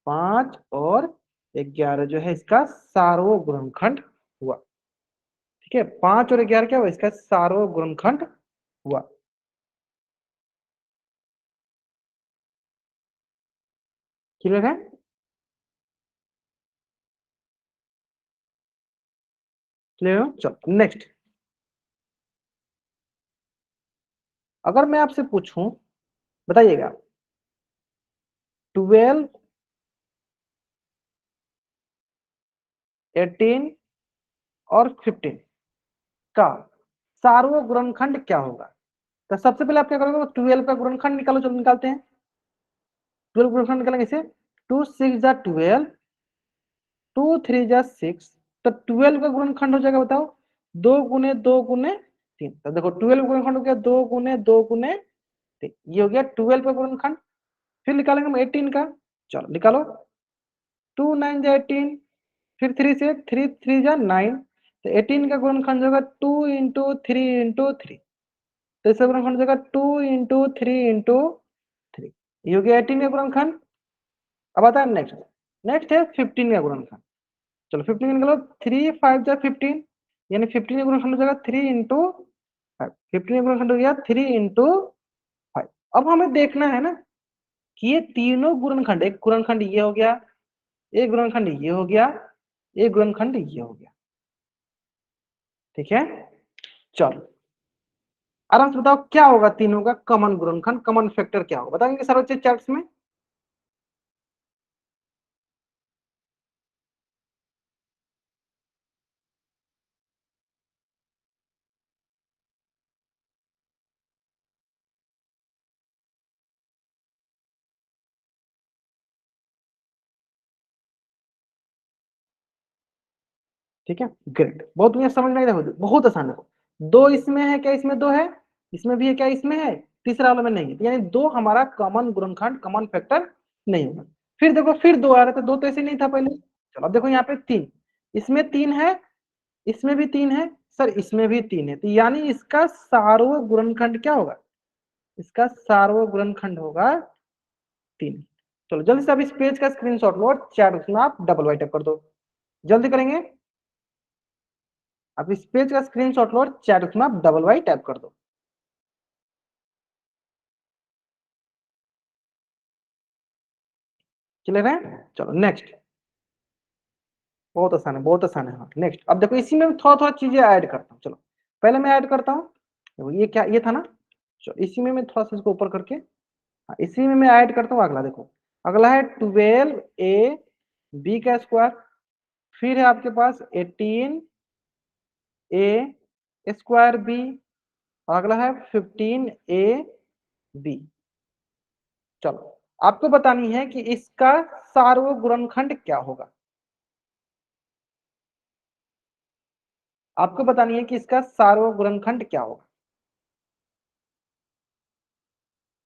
5 और 11 जो है इसका सार्वगुणनखंड हुआ। ठीक है, 5 और 11 क्या हुआ? इसका सार्वगुणनखंड हुआ। क्लियर है? क्लियर हो? चलो नेक्स्ट। अगर मैं आपसे पूछूं, बताइएगा 12, 18 और 15 का सार्वगुणनखंड क्या होगा? तो सबसे पहले आप क्या करोगे, 12 का गुणनखंड निकालो, चलो निकालते हैं। 12 गुणनखंड निकालेंगे इसे, 2 6 × 12, 2 3 × 6। तो 12 का गुणनखंड हो जाएगा, बताओ 2 × 2 × 3। तो देखो 12 गुणनखंड हो गया 2 × 2 × 3, ये हो गया 12 का गुणनखंड। फिर निकालेंगे हम 18 का, चलो निकालो। 2 9 × 18, फिर 3 से, 3 3 × 9। तो 18 का गुणनखंड होगा 2 × 3 × 3। तो इसका गुणनखंड हो जाएगा 2 × 3 × 3, ये हो गया 18 का गुणनखंड। अब आता है नेक्स्ट, नेक्स्ट है 15 का गुणनखंड। चलो 15 का निकालो, 3 5 × 15, यानी 15 का गुणनखंड हो जाएगा 3 × 5। 15 का गुणनखंड हो गया 3 × 5। अब हमें देखना है ना कि ये तीनों गुणनखंड, एक गुणनखंड ये हो गया, एक गुणनखंड ये हो गया, एक गुणनखंड ये हो गया। ठीक है, चलो आराम से बताओ क्या होगा तीनों का कॉमन गुणनखंड, कॉमन फैक्टर क्या होगा, बताएंगे सर बच्चे चैट्स में। ठीक है, ग्रेट, बहुत बढ़िया, समझ में आया। देखो बहुत आसान है। 2 इसमें है, क्या इसमें 2 है? इसमें भी है, क्या इसमें है? तीसरा वाला में नहीं है, यानी 2 हमारा कॉमन गुणनखंड, कॉमन फैक्टर नहीं होगा। फिर देखो, फिर 2 आ रहा था, 2 तो ऐसे नहीं था पहले। चलो अब देखो यहाँ पे 3, इसमें 3 है, इसमें भी 3 है, सर इसमें भी 3 है, तो यानी इसका सार्वगुणनखंड क्या होगा? इसका सार्वगुणनखंड होगा 3। चलो जल्दी से अब इस पेज का स्क्रीनशॉट लो, चैट में आप डबल वाइट कर दो, जल्दी करेंगे। अब इस पेज का स्क्रीनशॉट लो और चैट में आप डबल वाई टैप कर दो। क्लियर है? चलो नेक्स्ट। बहुत आसान है, बहुत आसान है। हाँ नेक्स्ट, अब देखो इसी में थोड़ा थोड़ा चीजें ऐड करता हूँ। चलो पहले मैं ऐड करता हूँ। देखो ये क्या, ये था ना, चलो इसी में मैं थोड़ा सा इसको ऊपर करके, हाँ इसी में मैं ऐड करता हूँ। अगला देखो, अगला है 12ab का स्क्वायर, फिर है आपके पास 18a स्क्वायर b, अगला है 15ab। चलो आपको बतानी है कि इसका सार्वगुणनखंड क्या होगा। आपको बतानी है कि इसका सार्वगुणनखंड क्या होगा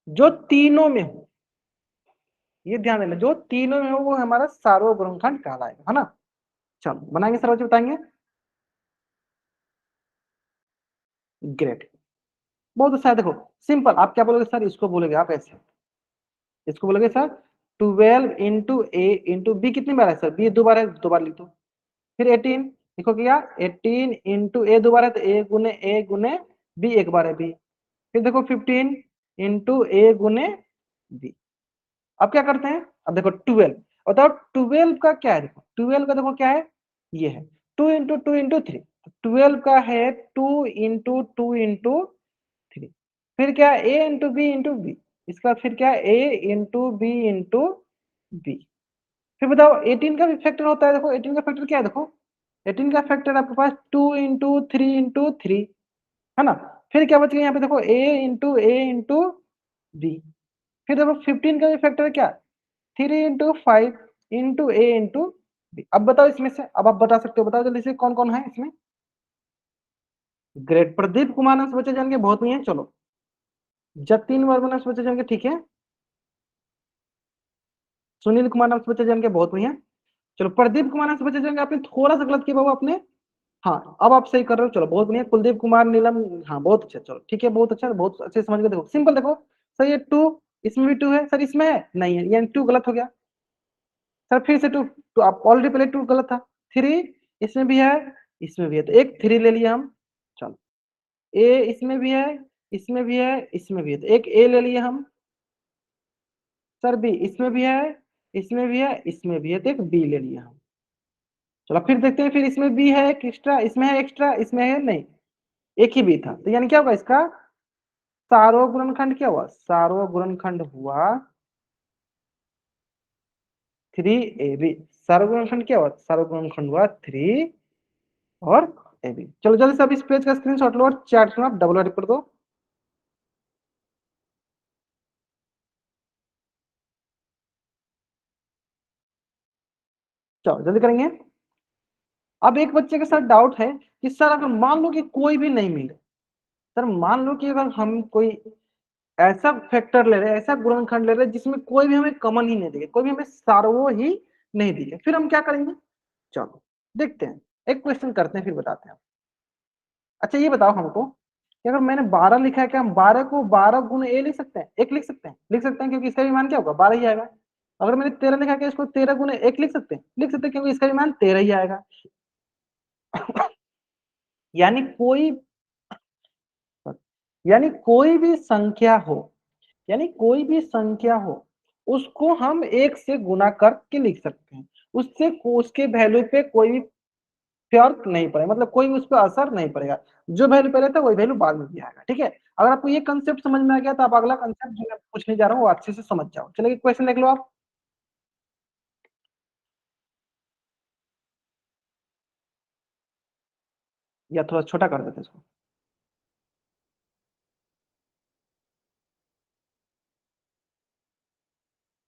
जो तीनों में हो। ये ध्यान देना, जो तीनों में हो वो हमारा सार्वगुणनखंड कहलाएगा, है ना। चलो बनाएंगे सर, बच्चे बताएंगे। ग्रेट, बहुत अच्छा है। देखो सिंपल, आप क्या बोलोगे सर, इसको बोलोगे आप ऐसे, इसको बोलोगे सर 12 × a × b कितनी बार है सर, b दो बार है, दो बार लिख दो। फिर 18, देखो क्या 18 × a दो बार है तो a गुने एक बार है b। फिर देखो 15 × a × b। अब क्या करते हैं, अब देखो 12, बताओ 12 का क्या है, देखो 12 का देखो क्या है, ये है 2 × 2 × 3। 12 का है 2 × 2 × 2 × 3। फिर क्या है a × b × b, इसका फिर क्या है a × b × b। फिर बताओ 18 का भी फैक्टर होता है, देखो 18 का फैक्टर क्या है, देखो 18 का फैक्टर आपके पास 2 × 3 × 3, है ना। फिर क्या बच गया यहाँ पे, देखो a × b। फिर देखो 15 का भी फैक्टर क्या, 3 × 5 × a × b। अब बताओ इसमें से, अब आप बता सकते हो, बताओ जल्दी से कौन कौन है इसमें। ग्रेट, प्रदीप कुमार नाम से बच्चे जान के बहुत नहीं है। चलो जतिन वर्मा नाम से बच्चे जान के, ठीक है। सुनील कुमार नाम से बच्चे जान के बहुत नहीं है। चलो प्रदीप कुमार नाम से बच्चे जान के आपने थोड़ा सा गलत किया बाबू आपने। हाँ अब आप सही कर रहे हो, चलो बहुत बढ़िया। कुलदीप कुमार नीलम, हाँ बहुत अच्छा, चलो ठीक है, बहुत अच्छा, बहुत अच्छे समझ गए। देखो सिंपल, देखो सर ये 2, इसमें भी 2 है सर, इसमें है नहीं है, यानी 2 गलत हो गया सर। फिर से 2, तो आप ऑलरेडी पहले 2 गलत था। 3 इसमें भी है, इसमें भी है, तो एक 3 ले लिया हम। चलो ए इसमें भी है, इसमें भी है, इसमें भी है, तो एक ए ले लिए हम। सर बी इसमें भी है, इसमें भी है, इसमें भी है, तो एक बी ले लिया हम। चलो फिर देखते हैं, फिर इसमें बी है एक एक्स्ट्रा, इसमें है एक्स्ट्रा, इसमें है नहीं, एक ही बी था, तो यानी क्या होगा इसका सार्वगुणनखंड, क्या हुआ सार्वगुणनखंड हुआ 3ab। सार्वगुणनखंड क्या हुआ, सार्वगुणनखंड हुआ 3 और ab। चलो जल्दी से अब इस पेज का स्क्रीनशॉट लो और चैट में आप डबल कर दो। चलो जल्दी करेंगे। अब एक बच्चे के साथ डाउट है कि सर अगर मान लो कि कोई भी नहीं मिले, सर मान लो कि अगर हम कोई ऐसा फैक्टर ले रहे हैं, ऐसा गुणनखंड ले रहे हैं जिसमें कोई भी हमें कॉमन ही नहीं दिखे, कोई भी हमें सार्वो ही नहीं दिखे, फिर हम क्या करेंगे। चलो देखते हैं, एक क्वेश्चन करते हैं फिर बताते हैं। अच्छा ये बताओ हमको कि अगर मैंने 12 लिखा है, क्या हम 12 को 12 × a लिख सकते हैं, एक लिख सकते हैं, लिख सकते हैं, क्योंकि इसका भी मान क्या होगा 12 ही आएगा। अगर मैंने 13 लिखा है, इसको 13 × 1 लिख सकते हैं, लिख सकते हैं, क्योंकि इसका भी मान 13 ही आएगा। यानी कोई, यानी कोई भी संख्या हो, यानी कोई भी संख्या हो उसको हम एक से गुना करके लिख सकते हैं, उससे उसके वैल्यू पे कोई भी फर्क नहीं पड़ेगा, मतलब कोई उस पर असर नहीं पड़ेगा। जो वैल्यू पहले था वही वैल्यू बाद में भी आएगा, ठीक है। अगर आपको ये कंसेप्ट समझ में आ गया तो आप अगला कंसेप्ट जो मैं पूछने जा रहा हूँ वो अच्छे से समझ जाओ। चलिए क्वेश्चन देख लो आप, या थोड़ा छोटा कर देते इसको।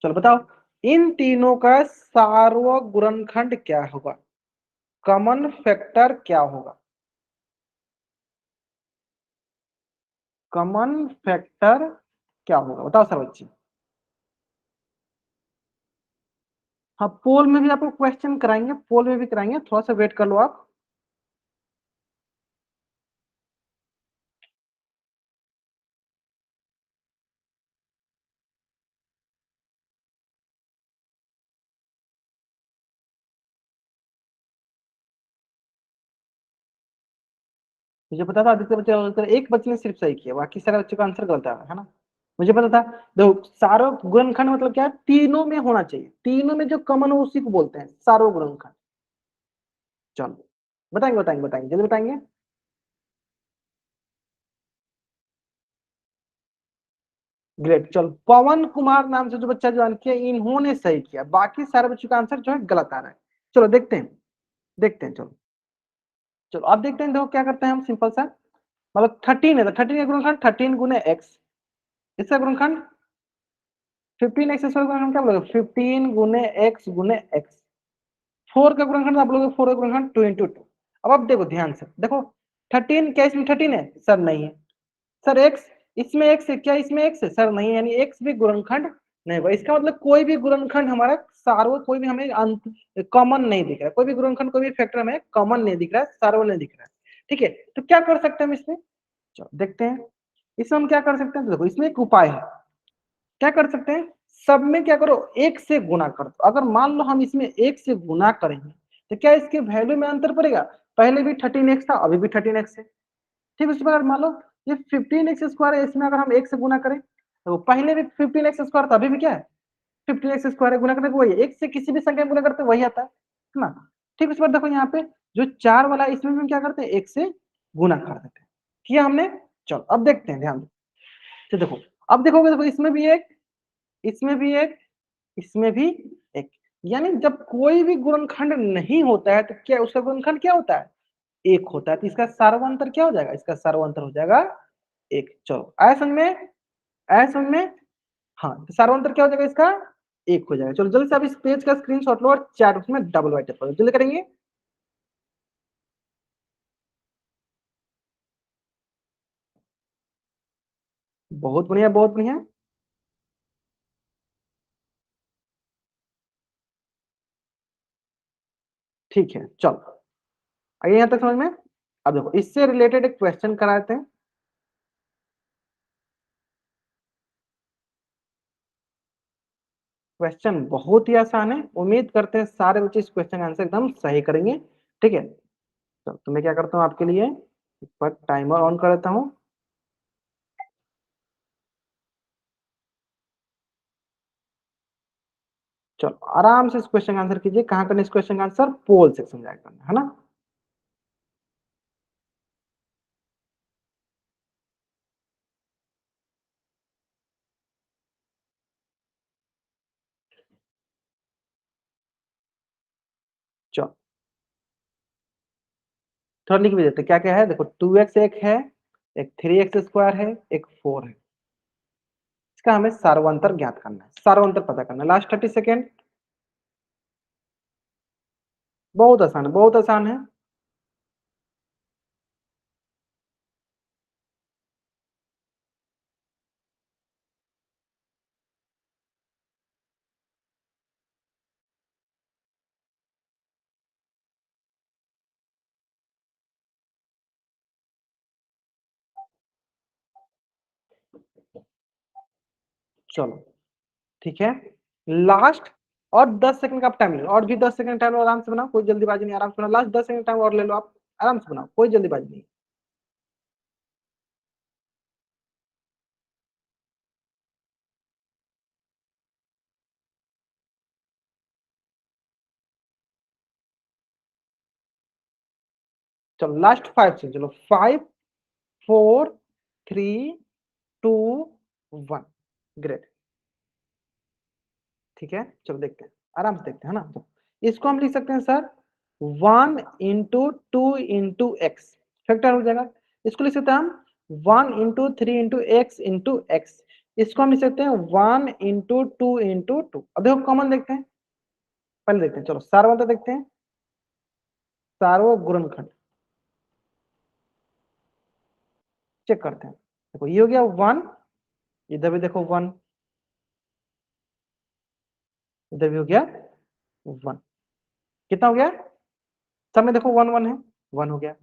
चलो बताओ इन तीनों का सार्वगुणनखंड क्या होगा, कॉमन फैक्टर क्या होगा, कॉमन फैक्टर क्या होगा, बताओ सर बच्चे। हाँ पोल में भी आपको क्वेश्चन कराएंगे, पोल में भी कराएंगे, थोड़ा सा वेट कर लो आप। मुझे पता था आदित्य बच्चे का एक बच्चे ने सिर्फ सही किया, बाकी सारे बच्चों का आंसर गलत है ना। मुझे पता था। देखो सार्वगुणनखंड मतलब क्या है, तीनों में होना चाहिए, तीनों में जो कॉमन हो उसी को बोलते हैं सार्वगुणनखंड। चलो बताएंगे बताएंगे बताएंगे जल्दी बताएंगे। ग्रेट। चलो पवन कुमार नाम से जो बच्चा ज्वाइन किया इन्होंने सही किया, बाकी सारे बच्चों का आंसर जो है गलत आ रहा है। चलो देखते हैं, देखते हैं। चलो चलो अब देखते हैं, देखो क्या करते हैं हम, सिंपल सा मतलब 13 है तो 13 का गुणनखंड 13 गुने एक्स, इसका गुणनखंड 15 एक्स स्क्वायर, गुणनखंड क्या बोलोगे 15 गुने एक्स। 4 का गुणनखंड आप लोग 4 का गुणनखंड 2 इंटू 2। अब देखो ध्यान से देखो, 13 क्या इसमें 13 है सर, नहीं है सर। एक्स इसमें एक्स है क्या, इसमें एक्स है सर, नहीं, यानी एक्स भी गुणनखंड नहीं होगा। इसका मतलब कोई भी गुणनखंड हमारा सार्व, कोई भी हमें अंत कॉमन नहीं दिख रहा है, कोई भी गुणनखंड कोई भी फैक्टर हमें कॉमन नहीं दिख रहा है, सार्व नहीं दिख रहा है। ठीक है, तो क्या कर सकते हैं हम इसमें, चलो देखते हैं। इसमें हम क्या कर सकते हैं, तो देखो इसमें एक उपाय है, क्या कर सकते हैं, सब में क्या करो एक से गुना कर दो। अगर मान लो हम इसमें एक से गुना करेंगे तो क्या इसके वैल्यू में अंतर पड़ेगा, पहले भी 13x था अभी भी 13x है। ठीक, उसी प्रकार मान लो ये 15x स्क्वायर है, इसमें अगर हम एक से गुना करें तो पहले भी 15x स्क्वायर था, अभी भी क्या है 15x स्क्वायर है, गुना करने को वही है, एक से किसी भी संख्या में गुना करते वही आता है ना। ठीक, उस पर देखो यहाँ पे जो 4 वाला है इसमें भी हम क्या करते हैं, एक से गुना कर देते हैं, किया हमने। चलो अब देखते हैं, ध्यान दो। तो देखो अब देखोगे, देखो इसमें भी एक, इसमें भी एक, इसमें भी एक, यानी जब कोई भी गुणनखंड नहीं होता है तो क्या उसका गुणनखंड क्या होता है, एक होता है। तो इसका सार्वंतर क्या हो जाएगा, इसका सार्वंतर हो जाएगा एक। चलो आया समझ में, आया समझ में। हाँ, तो सार्वंतर क्या हो जाएगा इसका, एक हो जाएगा। चलो जल्दी से आप इस पेज का स्क्रीनशॉट लो और चैट उसमें डबल वाइट करो, जल्दी करेंगे। बहुत बढ़िया, बहुत बढ़िया। ठीक है, चलो आइए यहाँ तक समझ में। अब देखो इससे रिलेटेड एक क्वेश्चन कराते हैं। क्वेश्चन बहुत ही आसान है, उम्मीद करते हैं सारे बच्चे इस क्वेश्चन का आंसर एकदम सही करेंगे। ठीक है, तो मैं क्या करता हूँ आपके लिए, एक बार टाइमर ऑन कर देता हूँ। चलो आराम से इस क्वेश्चन का आंसर कीजिए, कहाँ करना इस क्वेश्चन का आंसर, पोल सेक्शन जाकर करना है ना। चलो थोड़ा लिख भी देते क्या क्या है, देखो 2x एक है, एक 3x स्क्वायर है, एक 4 है। इसका हमें सार्वंतर ज्ञात करना है, सार्वंतर पता करना है। Last 30 second. बहुत आसान है, बहुत आसान है। चलो ठीक है, लास्ट और 10 सेकंड का आप टाइम ले लो, और भी 10 सेकंड टाइम लो, आराम से बनाओ, कोई जल्दीबाजी नहीं, आराम से बनाओ। लास्ट 10 सेकंड टाइम और ले लो आप, आराम से बनाओ, कोई जल्दीबाजी नहीं। चलो लास्ट 5 सेकंड, चलो 5 4 3 2 1। ग्रेट। ठीक है, चलो देखते हैं, आराम से देखते हैं ना। तो इसको हम लिख सकते हैं sir 1 into 2 into x, factor हो जाएगा। इसको लिख सकते हैं हम 1 into 3 into x into x. इसको हम लिख सकते हैं 1 इंटू 2 इंटू 2। अब देखो कॉमन देखते हैं, पहले देखते हैं, चलो सार्वंतर देखते हैं, सार्वगुणनखंड चेक करते हैं। देखो ये हो गया 1, इधर भी देखो 1, इधर भी हो गया 1। कितना हो गया, सब में देखो 1 1 है, 1 हो गया।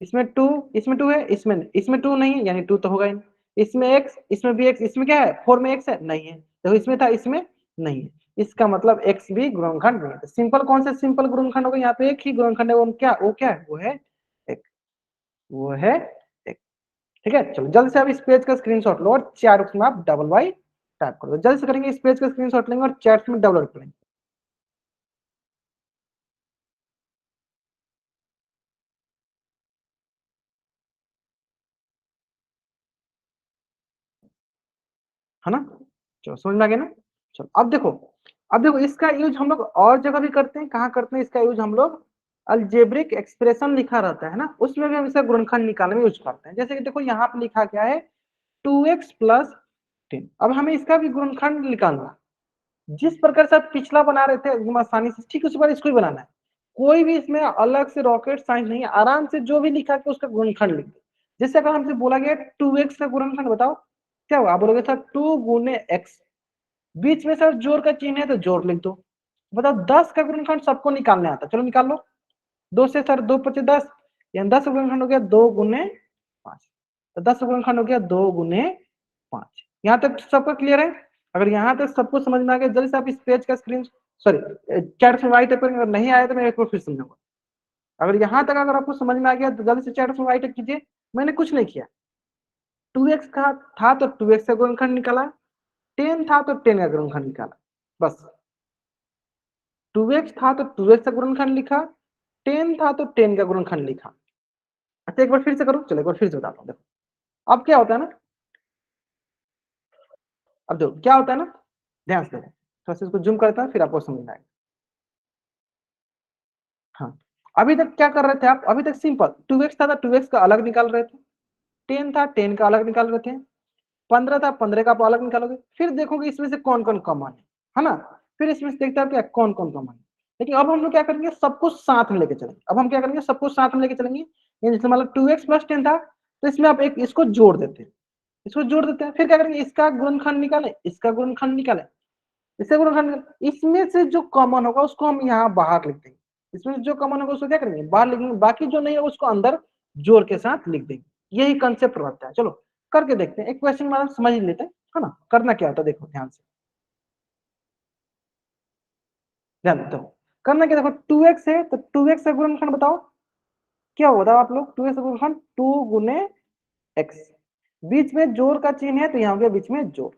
इसमें 2, इसमें 2 है, इसमें 2 नहीं है, यानी 2 तो होगा ही नहीं। इसमें x, इसमें भी x, इसमें क्या है 4 में x है, नहीं है। देखो इसमें था, इसमें नहीं है, इसका मतलब x भी गुणनखंड नहीं है। सिंपल, कौन सा सिंपल गुणनखंड होगा, यहाँ पे एक ही गुणनखंड है, वो क्या है, वो है एक, वो है एक। ठीक है, चलो जल्द से आप इस पेज का स्क्रीनशॉट लो और चैट में आप डबल वाई टाइप कर दो। जल्द से करेंगे, इस पेज का स्क्रीनशॉट लेंगे और चैट में डबल करेंगे। है ना। चलो समझ में आ गया ना। चलो अब देखो इसका यूज हम लोग और जगह भी करते हैं। कहाँ करते हैं इसका यूज हम लोग? अलजेब्रिक एक्सप्रेशन लिखा रहता है ना, उसमें भी हम इसका गुणनखंड निकालने में यूज करते हैं। जैसे कि देखो यहाँ पे लिखा गया है 2x प्लस 10। अब हमें इसका भी गुणनखंड निकालना, जिस प्रकार से आप पिछला बना रहे थे एकदम आसानी से, ठीक उसी बार इसको ही बनाना है। कोई भी इसमें अलग से रॉकेट साइंस नहीं है, आराम से जो भी लिखा है उसका गुणनखंड लिख दो। जैसे अगर हमसे बोला गया 2x का गुणनखंड बताओ, क्या होगा? आप बोलोगे सर 2 गुने x, बीच में सर जोड़ का चिन्ह है तो जोड़ लिख दो। बताओ 10 का गुणनखंड सबको निकालने आता, चलो निकाल लो। 2 से सर 2 पचे 10, यानी 10 का गुणनखंड हो गया 2 गुने 5। तो 10 का गुणनखंड हो गया 2 गुने 5। यहाँ तक सबका क्लियर है? अगर यहाँ तक सबको समझ में आ गया, जल्दी से आप इस पेज का स्क्रीन सॉरी चैट में वाइट करेंगे। अगर नहीं आया तो मैं एक बार फिर समझाऊंगा। अगर यहाँ तक अगर आपको समझ में आ गया तो जल्दी से चैट में वाइट कीजिए। मैंने कुछ नहीं किया, 2x का था तो 2x का गुणनखंड निकाला, 10 था तो 10 का गुणनखंड निकाला, बस। 2x था तो 2x का गुणनखंड लिखा, 10 था तो 10 का गुणनखंड लिखा। अच्छा एक बार फिर से करो, चलो एक बार फिर से बताता हूँ। देखो अब क्या होता है ना, अब देखो क्या होता है ना, ध्यान से देखो। थोड़ा सा इसको जूम करता है फिर आपको समझ में आएगा। हाँ, अभी तक क्या कर रहे थे आप? अभी तक सिंपल 2x था तो 2x का अलग निकाल रहे थे, 10 था 10 का अलग निकाल रहे थे, 15 था 15 का आप अलग निकालोगे, फिर देखोगे इसमें से कौन कौन कॉमन है ना। फिर इसमें से देखते हैं क्या कौन कौन कॉमन है। लेकिन अब हम लोग क्या करेंगे, सबको साथ में लेके चलेंगे। अब हम क्या करेंगे, सबको साथ में लेके चलेंगे। जैसे मतलब 2x प्लस 10 था तो इसमें आप एक इसको जोड़ देते हैं, इसको जोड़ देते हैं। फिर क्या करेंगे, इसका गुणनखंड निकालें, इसका गुणनखंड निकालें, इससे गुणनखंड, इसमें से जो कॉमन होगा उसको हम यहाँ बाहर लिख देंगे। इसमें से जो कॉमन होगा उसको क्या करेंगे, बाहर लिखेंगे। बाकी जो नहीं है उसको अंदर जोड़ के साथ लिख देंगे। यही कंसेप्ट रहता है। चलो करके देखते हैं, एक क्वेश्चन में समझ लेते हैं, है ना। करना क्या होता है देखो ध्यान से, ध्यान देते हो। करना क्या, देखो 2x है तो 2x का गुणनखंड बताओ क्या होगा। आप लोग 2x का गुणनखंड 2 गुने x, बीच में जोड़ का चिन्ह है तो यहाँ हो गया बीच में जोड़।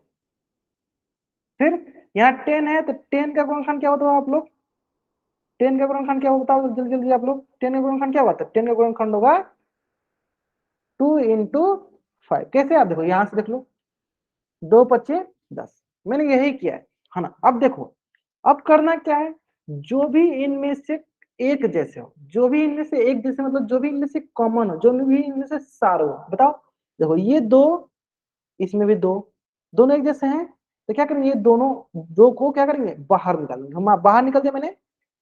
फिर यहाँ 10 है तो 10 का गुणनखंड क्या होता है आप लोग? 10 का गुणनखंड क्या होता है जल्दी जल्दी आप लोग? 10 का गुणनखंड क्या होता है? 10 का गुणनखंड होगा 2 इंटू 5। कैसे? आप देखो यहाँ से देख लो, 2 पच्चे 10, मैंने यही किया है ना। अब देखो अब करना क्या है, जो भी इनमें से एक जैसे हो, जो भी इनमें से एक जैसे मतलब जो भी इनमें से कॉमन हो, जो भी इनमें से सारो हो, बताओ। देखो ये दो, इसमें भी दो, दोनों एक जैसे हैं तो क्या करेंगे, ये दोनों दो को क्या करेंगे, बाहर निकालेंगे। हम बाहर निकल दिया मैंने,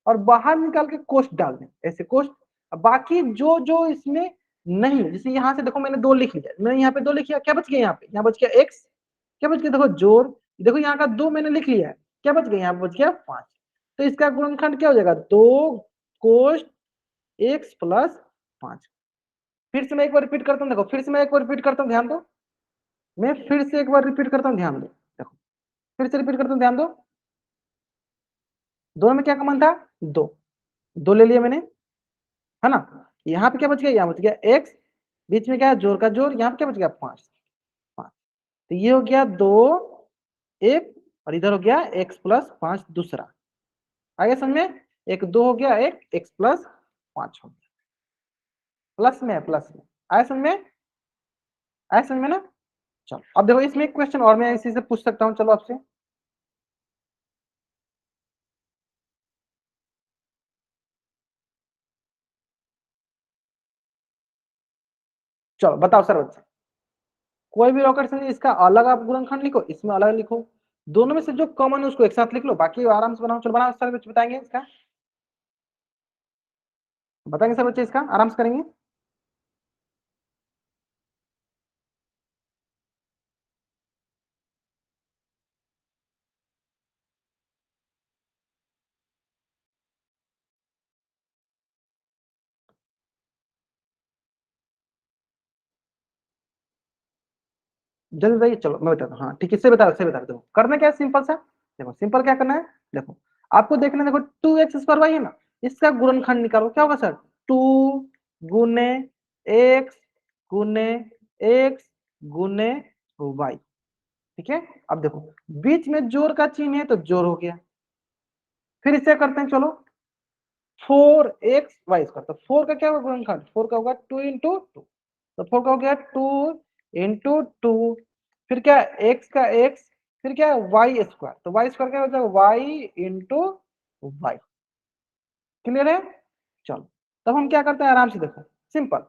और बाहर निकाल के कोष्ट डाल दें, ऐसे कोष्ट। बाकी जो जो इसमें नहीं, जैसे यहाँ से देखो मैंने 2 लिख लिया, मैंने यहाँ पे 2 लिख लिया, क्या बच गया यहाँ पे? यहाँ बच गया x, क्या बच गया देखो जोड़, देखो यहाँ का 2 मैंने लिख लिया है, क्या बच गया? यहाँ बच गया 5। तो इसका गुणनखंड क्या हो जाएगा, 2 कोष्ट x प्लस 5। फिर से मैं एक बार रिपीट करता हूँ, देखो फिर से मैं एक बार रिपीट करता हूँ, ध्यान दो। मैं फिर से एक बार रिपीट करता हूँ, ध्यान दो। देखो फिर से रिपीट करता हूँ, ध्यान दो। दोनों में क्या कॉमन था? 2, 2 ले लिया मैंने, है ना। यहाँ पे क्या बच गया, यहाँ बच गया x, बीच में क्या है, जोड़ का जोड़, यहाँ पे क्या बच गया 5, 5। तो ये हो गया 2 1, और इधर हो गया x प्लस 5 दूसरा। आगे समझ में, एक 2 हो गया, एक x प्लस 5 हो गया, प्लस में है, प्लस में। आया समझ में? आया समझ में ना। चलो अब देखो इसमें एक क्वेश्चन और मैं इसी से पूछ सकता हूँ, चलो आपसे। चलो बताओ सर बच्चे, कोई भी रॉकेट से इसका अलग आप गुणनखंड लिखो, इसमें अलग लिखो, दोनों में से जो कॉमन है उसको एक साथ लिख लो, बाकी आराम से बनाओ। चलो बनाओ सर, बच्चे बताएंगे इसका, बताएंगे सर बच्चे, इसका आराम से करेंगे। जल्दी बताइए, चलो मैं बताता हूँ। हाँ ठीक है, इससे बता, इससे बता दो। करना क्या है, सिंपल सा। देखो सिंपल क्या करना है, देखो आपको देखना है, देखो 2x स्क्वायर वाई है ना, इसका गुणनखंड निकालो। क्या होगा सर, 2 गुने x गुने x गुने वाई, ठीक है। अब देखो बीच में जोड़ का चिन्ह है तो जोड़ हो गया। फिर इससे करते हैं, चलो 4x वाई स्क्वायर, तो 4 का क्या होगा गुणनखंड, 4 का होगा 2 इंटू 2, तो 4 का हो गया 2 इंटू 2। फिर क्या, x का x फिर क्या है वाई स्क्वायर, तो वाई स्क्वायर क्या हो जाएगा वाई इंटू वाई। क्लियर है? चलो तब हम क्या करते हैं आराम से देखो, सिंपल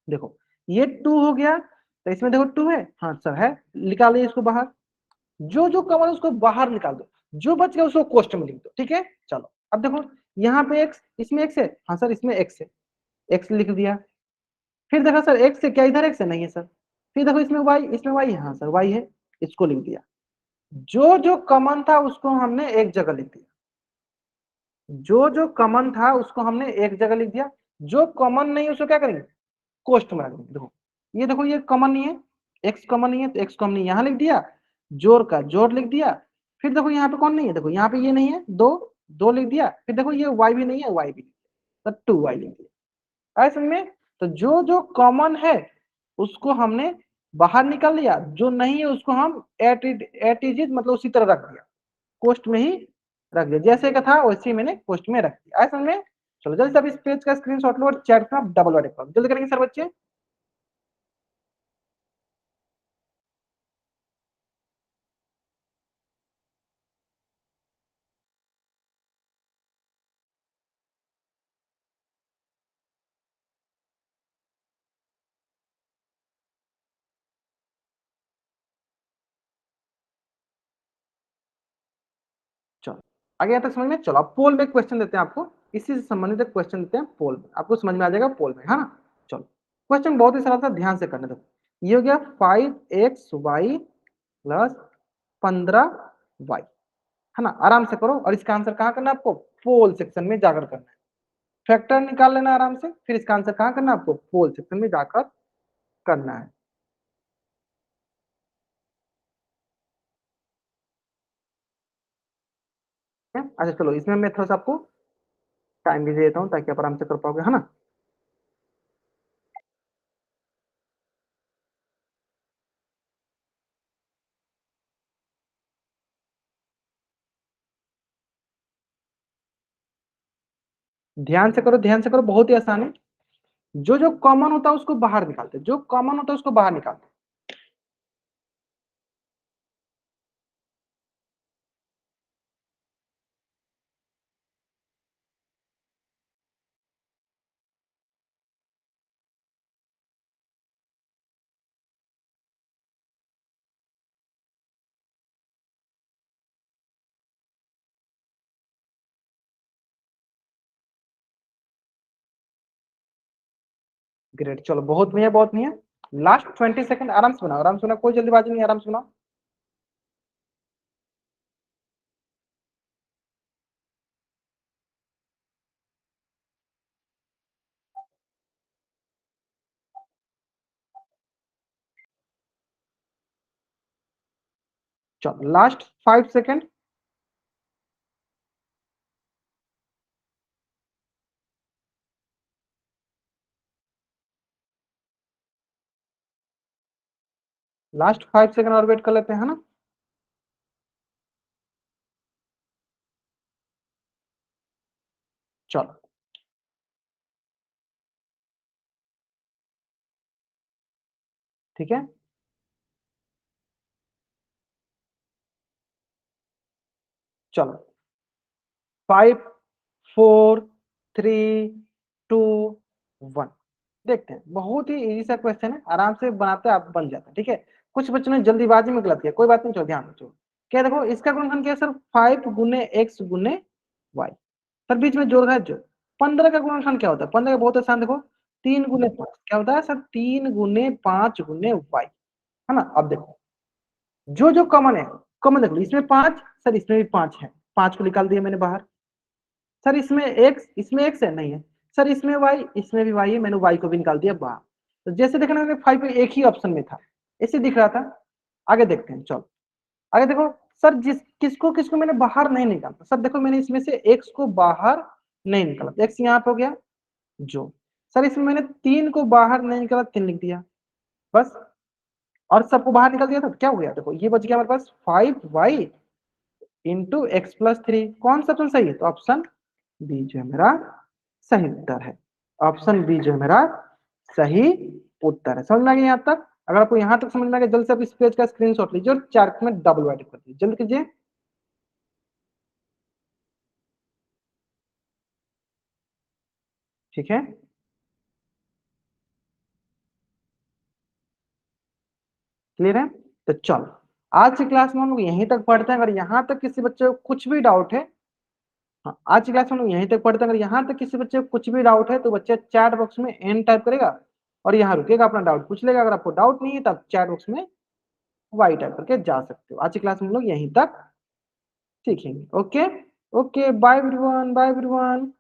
देखो, ये 2 हो गया तो इसमें देखो 2 है, हाँ सर है, निकालिए इसको बाहर, जो जो कॉमन है उसको बाहर निकाल दो, जो बच गया उसको कोष्ट में लिख दो। ठीक है, चलो अब देखो यहाँ पे x, इसमें x है, हाँ सर इसमें x है, x लिख दिया। फिर देखो सर x है क्या, इधर x है, नहीं है सर। फिर देखो इसमें y, इसमें y है, हाँ सर y है, इसको लिख दिया। जो जो कॉमन था उसको हमने एक जगह लिख दिया, जो जो कॉमन था उसको हमने एक जगह लिख दिया, जो कॉमन नहीं उसको क्या करेंगे कोष्ट में रख देंगे। देखो ये देखो ये कॉमन नहीं है, x कॉमन नहीं है तो x को हमने यहाँ लिख दिया, जोड़ का जोड़ लिख दिया। फिर देखो यहाँ पे कौन नहीं है, देखो यहाँ पे ये नहीं है, दो दो लिख दिया। फिर देखो ये y भी नहीं है, y भी नहीं है, तो 2y लिख दिया। आए समझ में? तो जो जो कॉमन है उसको हमने बाहर निकाल लिया, जो नहीं है उसको हम एट इज मतलब उसी तरह रख दिया, कोष्ट में ही रख दिया, जैसे का था वैसे मैंने कोष्ट में रख दिया। आए समझ में? चलो जल्दी से अब इस पेज का स्क्रीनशॉट लो और चैट में डबल वर्ड करो, जल्दी करेंगे सर बच्चे। चलो आगे यहाँ तक समझ में? चलो अब पोल में क्वेश्चन देते हैं आपको, इसी से संबंधित एक क्वेश्चन देते हैं पोल में, आपको समझ में आ जाएगा पोल में, है ना? चलो क्वेश्चन बहुत ही सरल था, ध्यान से करने दो। ये हो गया 5xy प्लस 15y, है ना? आराम से करो, और इसका आंसर कहाँ करना है आपको, पोल सेक्शन में जाकर करना है। फैक्टर निकाल लेना आराम से, फिर इसका आंसर कहाँ करना है आपको, पोल सेक्शन में जाकर करना है। अच्छा चलो इसमें मैं थोड़ा सा आपको टाइम भी दे देता हूँ ताकि आप आराम से कर पाओगे, है ना? ध्यान से करो, ध्यान से करो, बहुत ही आसान है। जो जो कॉमन होता है उसको बाहर निकालते, जो कॉमन होता है उसको बाहर निकालते। ग्रेट, चलो बहुत बढ़िया, बहुत बढ़िया। लास्ट 20 सेकंड, आराम से बनाओ, आराम से बनाओ, कोई जल्दीबाजी नहीं, आराम से बनाओ। चलो लास्ट 5 सेकंड। लास्ट 5 सेकंड और वेट कर लेते हैं, है ना? चलो ठीक है, चलो 5 4 3 2 1, देखते हैं। बहुत ही इजी सा क्वेश्चन है, आराम से बनाते हैं आप बन जाता है। ठीक है, कुछ बच्चों ने जल्दीबाजी में गलत किया, कोई बात नहीं, चलो ध्यान रखो। क्या देखो इसका गुणनखंड क्या है सर, 5 गुने x गुने y, सर बीच में जोड़ है जो 15 का गुणनखंड क्या होता है, 15 का बहुत आसान, देखो 3 गुने 5 क्या होता है सर, 3 गुने 5 गुने y, है ना? अब देखो जो जो कॉमन है, कॉमन देख लो, इसमें 5 सर, इसमें भी 5 है, 5 को निकाल दिया मैंने बाहर। सर इसमें x है, नहीं है सर, इसमें y, इसमें भी y है, मैंने y को भी निकाल दिया बाहर। तो जैसे देखना मैंने 5 एक ही ऑप्शन में था, ऐसे दिख रहा था। आगे देखते हैं, चलो आगे देखो। सर जिस किसको किसको मैंने बाहर नहीं निकाला, सर देखो मैंने इसमें से x को बाहर नहीं निकाला, x यहाँ पे हो गया जो। सर इसमें मैंने 3 को बाहर नहीं निकाला, 3 लिख दिया बस, और सबको बाहर निकाल दिया था, तो क्या हो गया, देखो ये बच गया हमारे पास 5y इंटू एक्स प्लस 3। कौन सा ऑप्शन सही है, तो ऑप्शन बी जो है मेरा सही उत्तर है, ऑप्शन बी जो है मेरा सही उत्तर है। समझ में आ गया यहाँ तक? अगर आपको यहाँ तक समझ में आ गया, जल्द से आप इस पेज का स्क्रीनशॉट लीजिए और चार्ट में डबल वाइट कर दीजिए, जल्द कीजिए। ठीक है, क्लियर है? तो चलो, आज की क्लास में हम लोग यहीं तक पढ़ते हैं। अगर यहाँ तक किसी बच्चे को कुछ भी डाउट है, हाँ, आज की क्लास में हम लोग यहीं तक पढ़ते हैं। अगर यहाँ तक किसी बच्चे को कुछ भी डाउट है तो बच्चे चैट बॉक्स में एन टाइप करेगा और यहाँ रुकेगा, अपना डाउट पूछ लेगा। अगर आपको डाउट नहीं है तो आप चैट बॉक्स में वाई टाइप करके जा सकते हो। आज की क्लास में हम लोग यहीं तक सीखेंगे। Okay, okay, bye everyone, bye everyone.